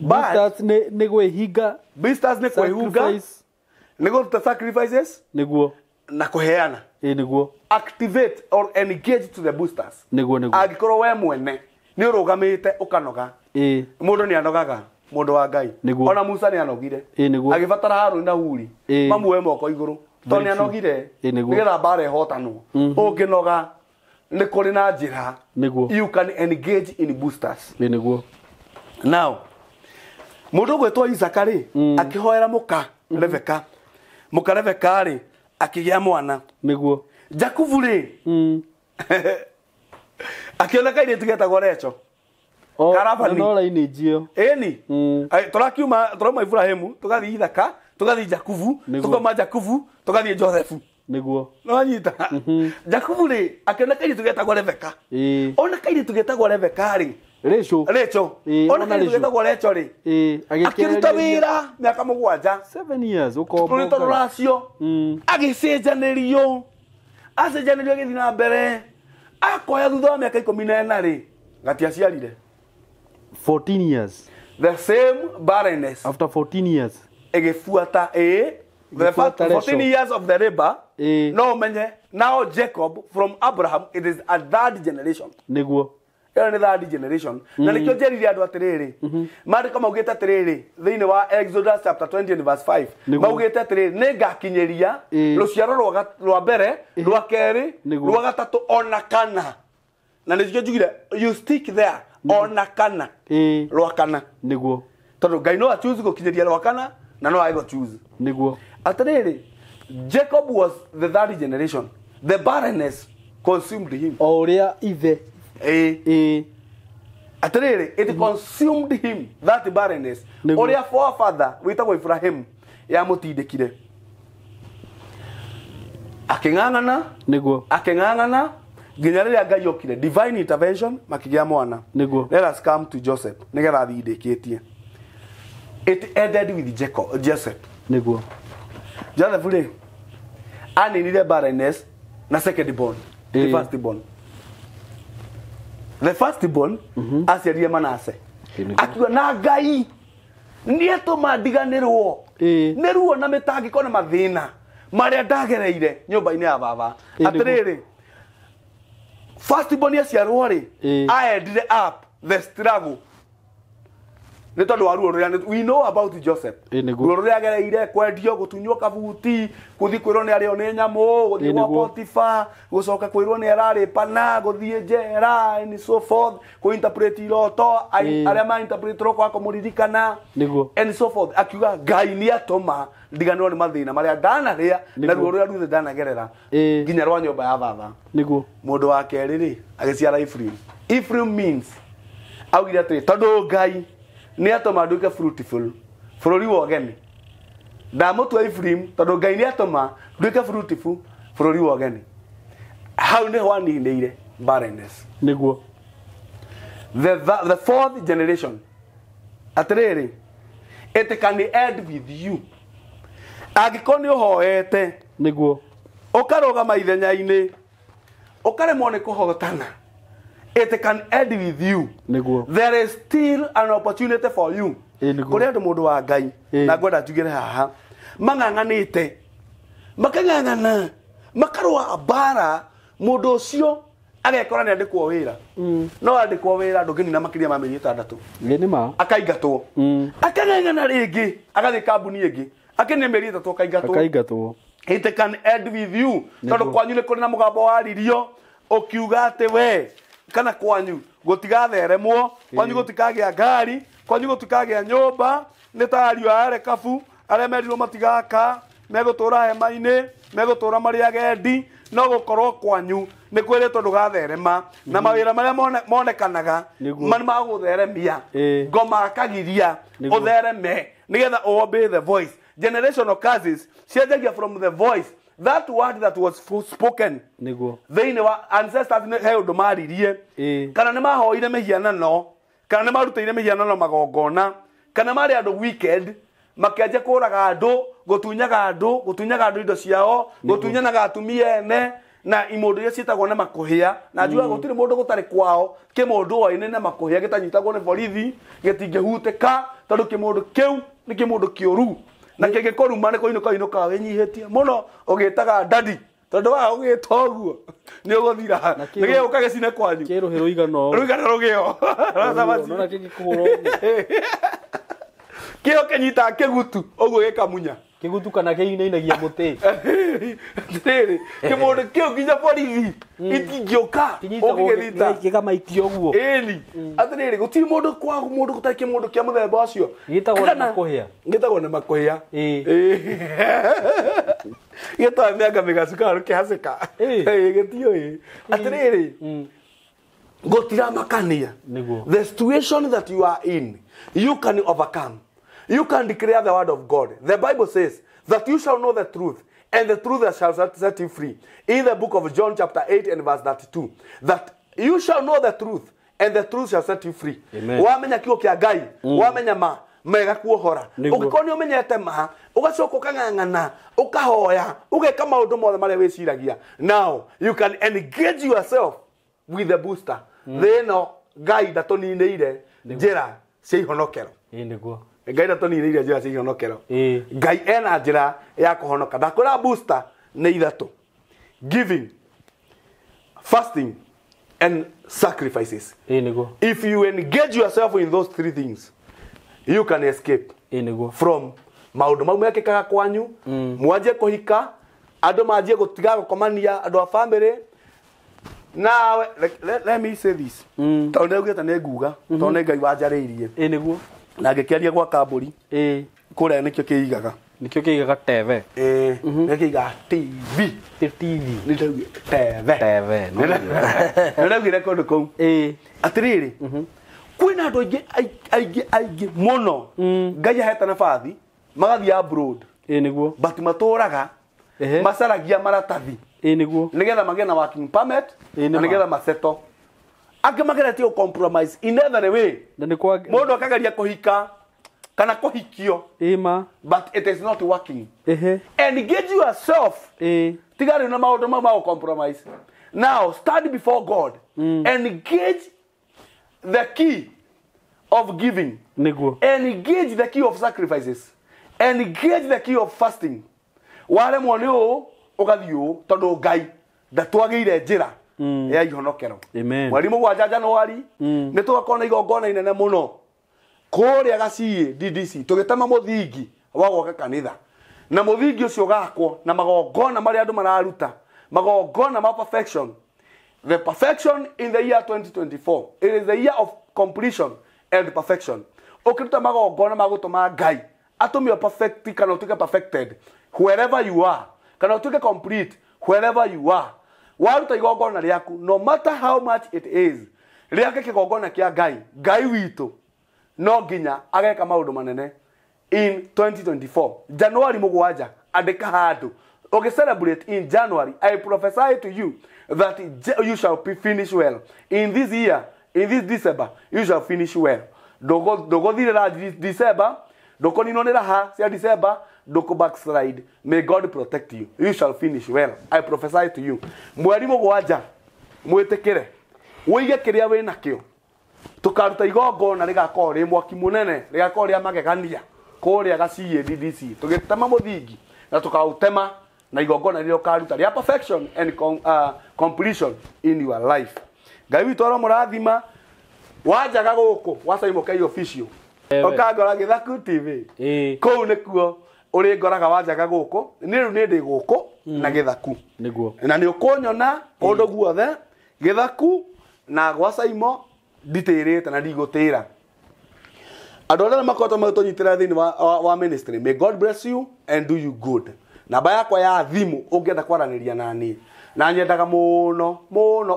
boosters ne gwehinga boosters ne kwehuga nego to sacrifices niguo na kuheana niguo activate or engage to the boosters niguo agikorwo we mwene ni urugamite ukanoga mundu ni anogaga mundu wa Ngai ona Musa ni anogire agibatara Haruni na Huri mamuwe moko iguru toni anogire nigetha bare hotanwo unginoga ni kuri na njira you can engage in boosters niguo now mundu gwetwo Isaka ri akihoera muka Rebekah muka Rebekah ri akigia mwana niguo Jakubu ri akiona kaire tugetagwo Recho karabani no laini jio eni turakiuma turoma Ibrahimu tugathi Isaka tugathi Jakubu tukoma Jakubu tugathi Joseph niguo no anyita Jakubu ri akiona kaire tugetagwo Rebekah ona kaire tugetagwo Rebekah ri Recho ona kaire tugetagwo Recho ri akiruta wira miaka 7 years uko Nacio agicenjanirio agithina mbere akoya thutha wa miaka 14 ri ngati aciarire 14 years the same barrenness after 14 years egefuata the 14 years of the labor no menye now Jacob from Abraham it is a third generation niguo ĩyo nĩ third generation na nĩkĩo njerire andũ atĩrĩrĩ maandĩko maugĩte atĩrĩrĩ thĩinĩ wa Exodus chapter 20 and verse 5 maugĩte atĩrĩrĩ nĩngakinyĩria rũciaro rwa mbere rwa kerĩ rwa gatatũ ona kana na nĩkĩo njugire you stick there ona kana rwa kana nĩguo tondũ Ngai no choose gũkinyĩria rwa kana na no age choose nĩguo atĩrĩrĩ Jacob was the third generation the barrenness consumed him o ũrĩa ithe atĩrĩrĩ it consumed him that barrenness ũrĩa forefather wĩtagwo Ibrahim yamũtindĩkire akĩng'ang'ana nĩguo akĩng'ang'ana nginya rĩrĩa Ngai okire divine intervention makĩgĩa mwana nĩguo let us come to Joseph nĩgetha athindĩkĩtie it ended with Joseph nĩguo Joseph rĩ aninire barrenness na second born the first born aciarire Manase akiuga na Ngai nĩetũma ndiganĩrwo nĩ ruo na mĩtangĩko na mathĩna marĩa ndagereire nyũmba-inĩ ya baba atĩrĩrĩ first born aciarwo rĩ ended up the struggle nĩ tondũ wa ruo rũrĩa we know about Joseph ruo rũrĩa agereire kwendio gũtunywo kabuti gũthiĩ kwĩrwo nĩ arĩo nĩ nyamũ gũthiĩ gwa Potiphar gũcoka kwĩrwo nĩ ararĩ pana gũthiĩ njera and so forth kũinterpret iroto arĩa ma interpret roko akũmũririkana and so forth akiuga Ngai nĩatũma ndiganĩrwo nĩ mathĩna marĩa ndanarĩa na ruo rũrĩa ruothe ndanagerera nginya rwa nyũmba ya baba mũndũ wa kerĩ rĩ agĩciara Ephraim means augire atĩrĩ tondũ Ngai nĩatũma nduĩke fruitful bũrũri wa ũgeni ndamũtua Ephraim tondũ Ngai nĩatũma nduĩke fruitful bũrũri wa ũgeni hau nĩho aninĩire barrenness nĩguo the fourth generation atĩrĩrĩ it can end with you angĩkorwo nĩ ũhoete nĩguo ũkarũgama ithenya-inĩ ũkaremwo nĩ kũhotana it can end with you there is still an opportunity for you kũrĩ andũ mũndũ wa Ngai na ngwenda njugĩre haha mang'ang'anĩte makang'ang'ana makarũa mbara mũndũ ũcio agekora nĩ andĩkwo wĩra no andĩkwo wĩra ndũngĩnina makĩria ma mĩeri 6 akaingatwo akang'ang'ana rĩngĩ agathiĩ kambuni ĩngĩ akĩnina mĩeri 3 akaingatwo it can end with you tondũ kwanyu nĩ kũrĩ na mũgambo waririo ũkiuga atĩ we kana kwanyu gũtigatheremwo kwanyu gũtikagĩa ngari kwanyu gũtikagĩa nyũmba nĩ ta ariũ a Rekabu arĩa merirwo matigaka megũtũra hema-inĩ megũtũra marĩ agendi no gũkorwo kwanyu nĩ kwĩrĩtwo ndũgatherema na mawĩra marĩa monekanaga nĩ magũtheremia ngoma akagiria ũthereme nĩgetha obey the voice generational curses cianjagia from the voice that word that was spoken thĩinĩ wa ancestors he ũndũ maririe kana nĩ mahoire mĩhianano kana nĩ marutĩire mĩhianano magongona kana marĩ andũ wicked makĩanjia kũraga andũ gũtunyaga andũ indo ciao gũtunyanaga atumia ene na imũndũ iria ciĩtagwo nĩ makũhĩa na njugaga gũtirĩ mũndũ gũtarĩ kwao kĩmũndũ oine na makũhĩa gĩtanyitagwo nĩ borithi gĩtingĩhutĩka tondũ kĩmũndũ kĩu nĩ kĩmũndũ kĩũru na kĩngĩkũruma nĩ kũinũka wĩnyihĩtie mũno ũgĩtaga ndadi tondũ wa ũgĩta ũguo nĩ ũgũthira nĩgĩ ũkagĩcine kwanyu kĩrũhĩ rũigano rũgĩo nona kĩngĩkũhũrwo kĩo kĩnyita kĩgutu ũguo gĩkamunya kĩgutu kana kĩinainagia mũtĩ kĩmũndũ kĩu nginya borithi itingĩũka ũgĩgĩthita gĩkamaikia ũguo ĩni atĩrĩrĩ gũtirĩ mũndũ kwagu mũndũ gũtarĩ kĩmũndũ kĩa mũthemba ũcio gĩtagwo nĩ makũhĩa gĩtagwo mĩanga mĩgacuka kĩhacĩka gĩtiũĩ atĩrĩrĩ gũtiramakania the situation that you are in you can overcome. You can declare the word of God. The Bible says that you shall know the truth, and the truth shall set you free. In the book of John chapter 8 and verse 32, that you shall know the truth, and the truth shall set you free. Wamenya kiugo kia Ngai, wamenya ma mega kuohora. Ũngĩkorwo nĩ ũmenyete ma, ũgacoka ũkang'ang'ana, ũkahoya, ũgeka maũndũ mothe marĩa wĩciragia. Now, you can engage yourself with the booster. Thĩno Ngai ndatũninĩire njĩra cia ihonokero. Ngai ndatũninĩire njĩra cia ihonokero. Ngai ena njĩra ya kũhonoka. Ndakwĩra booster nĩ ithatũ. Giving, fasting and sacrifices. Inigo. If you engage yourself in those three things, you can escape from maundu mau mekikaga kwanyu, mwanjie kuhika, andu manjie gutiga gukomania andu a family. Now let me say this. Tondu ngeta ne nguga, tondu Ngai wanjariirie. Niguo. Na ngikiaria gwa kamburi. Kuria nikio kiigaga. Nikio kiigaga TV. Nikiigaga TV. TV. Nitauge TV. Nitauge kundu kou. Atiriri. Kwina andu aingi muno. Ngai aheta nabathi magathie abroad. Niguo. But maturaga macaragia maratathi. Niguo. Nigetha magena na working permit na nigetha maseto. Ange mageretie compromise in every way. Mundu akageria kuhika kana kuhikio. But it is not working. Engage yourself. Tigari na maundu mau compromise. Now stand before God. Engage the key of giving. Engage the key of sacrifices. Engage the key of fasting. Wale mwonio ugathio tondu Ngai ndatwagire njira ya ihonokero. Mwarimu wa January ni tugakona igongona inene muno kuria gacie DDC tugitama muthingi wa gwaka kanitha na muthingi ucio gakwo na magongona mari andu mararuta magongona ma perfection. The perfection in the year 2024. It is the year of completion and perfection. Okirita magongona magutuma Ngai atumio perfect kana utuke perfected wherever you are. Kana utuke complete wherever you are. Waruta igongona riaku no matter how much it is. Riake kigongona kia Ngai witu no nginya ageka maundu manene in 2024. January mugwanja andika handu. Okay, celebrate in January. I prophesy to you that you shall finish well. In this year, in this December, you shall finish well. Dogo thirira December, doko ninonera ha cia December, doko backslide. May God protect you. You shall finish well. I prophesy to you. Mweri mugwanja mwitikire. Wige kiria we nakio. Tukaruta igongona rigakorwo ri mwaki munene, rigakorwo ria magegania. Kuria gacie DDC. Tugitema muthingi na tukautema na igongona rio karuta ria perfection and completion in your life. Ngai witu ro murathima wajaga guku wa SYMO official. Okagora Githaku TV. Kou nikuo uri ngoraga wajaga guku ni riu ni ndi guku na Githaku. Niguo. Na ni ukunyona undu guothe Githaku na gwa SYMO diterete na ndigutira. Andu arĩa makoretwo magĩtũnyitĩra thĩinĩ wa ministry, may God bless you and do you good. Namba yakwa ya thimu ũngĩenda kwaranĩria na niĩ na nyendaga mũno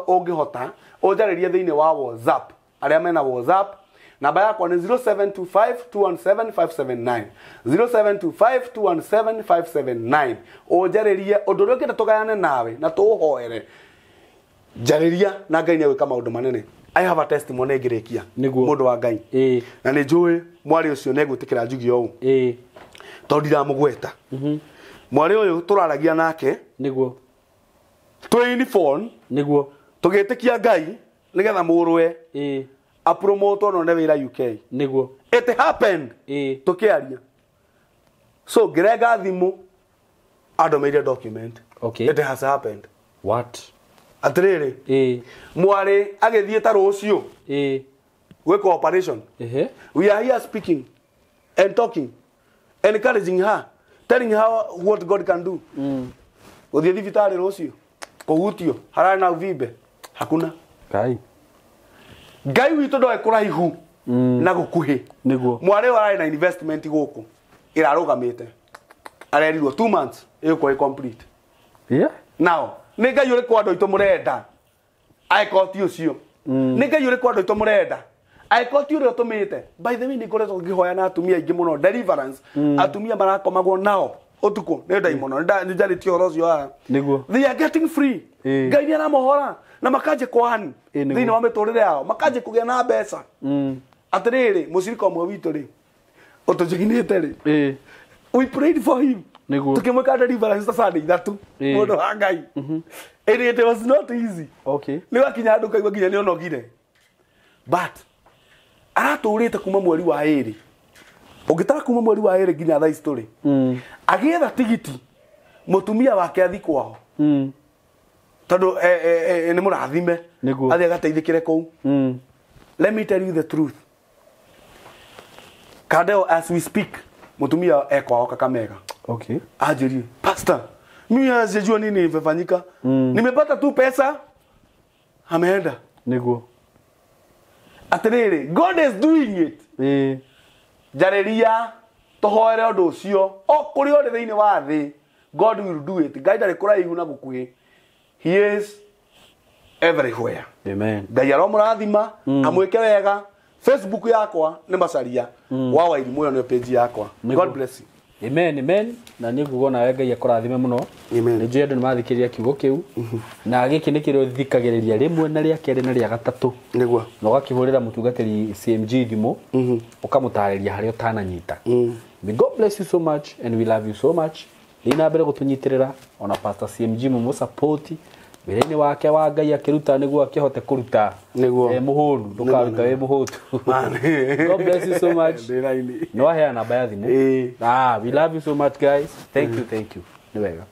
ũngĩhota ũnjarĩrie thĩinĩ wa WhatsApp. Arĩa mena WhatsApp namba yakwa nĩ 0725217579 0725217579. Ũnjarĩrie ũndũ ũrĩa ũngĩenda tũgayane nawe na tũũhoere. Njarĩria na Ngai nĩegwĩka maũndũ manene. I have a testimony ngirikia mundu wa Ngai na ni njui mwari ucio negwitikira njugi ou tondu ndiramugweta mwari uyu turaragia nake niguo twini phone niguo tugitikia Ngai nigetha murwe a promote no ne wira UK niguo it happened tukiaria so ngirenga thimu adomeire document it has happened what atiriri mwari agithie ta rucio we cooperation we are here speaking and talking encouraging her telling her what God can do uthie thibitari rucio kugutio harana na uvimbe hakuna Ngai witu ndo ekuraihu na gukuhi niguo mwari warai na investment guku irarugamite arerirwo 2 months iko complete now ni Ngai uri kwa ndoito murenda aikoti ucio ni Ngai uri kwa ndoito murenda aikoti uri utumite by the way ni ngoretwo ngihoya na atumia ingi muno deliverance atumia marakomagwo nao utuko ni ndai muno ni njarĩtio horo ucio niguo they are getting free Ngai ni aramohora na makaje kwani thĩinĩ wa mĩtũrĩre yao makaje kũgĩa na mbeca atiriri mũcirika ũmwe witũ ri ũtũjiginĩte ri we prayed for him tukimweka deliverance ta Sunday ithatu mundu wa Ngai it was not easy ni wakinya andu kaigua nginya ni onogire but araturite kuma mweri wa eri ungitara kuma mweri wa eri nginya tha story agietha tigiti mutumia wake athi kwao tondu ni murathime athi agateithikire kou. Let me tell you the truth. Kadeo, as we speak, mutumia eko Kakamega. Okay. Ajiri, pastor, mimi sijua nini imefanyika. Nimepata tu pesa. Ameenda. Niguo. Atiriri, God is doing it. Jareria tohoere undu ucio. O kuri ori thiini wa thi, God will do it. Ngai ndari kuraihu na gukuhi. He is everywhere. Amen. Ngai aromurathima, amwike wega. Facebook yakwa ni macaria. Wa Wairimu yo ni page yakwa. God bless you. Amen, amen. Na ni ngugo na Ngai akurathime muno. Amen. Ni nje andu nimathikiria kiugo kiu. Na giki ni kiro thikagiriria rimwe na ria keri na ria gatatu. Niguo. Na ugakihurira mutungatiri CMG thimu. Ukamutariria hari utananyita. May God bless you so much and we love you so much. Ina mbere gutunyitirira ona Pastor CMG mu support. Wiraini wake wa Ngai akiruta niguo akihote kuruta. Niguo. Muhundu ndukaruta we muhutu. God bless you so much. No hea namba ya thimu. We love you so much guys. Thank you. Ni wega.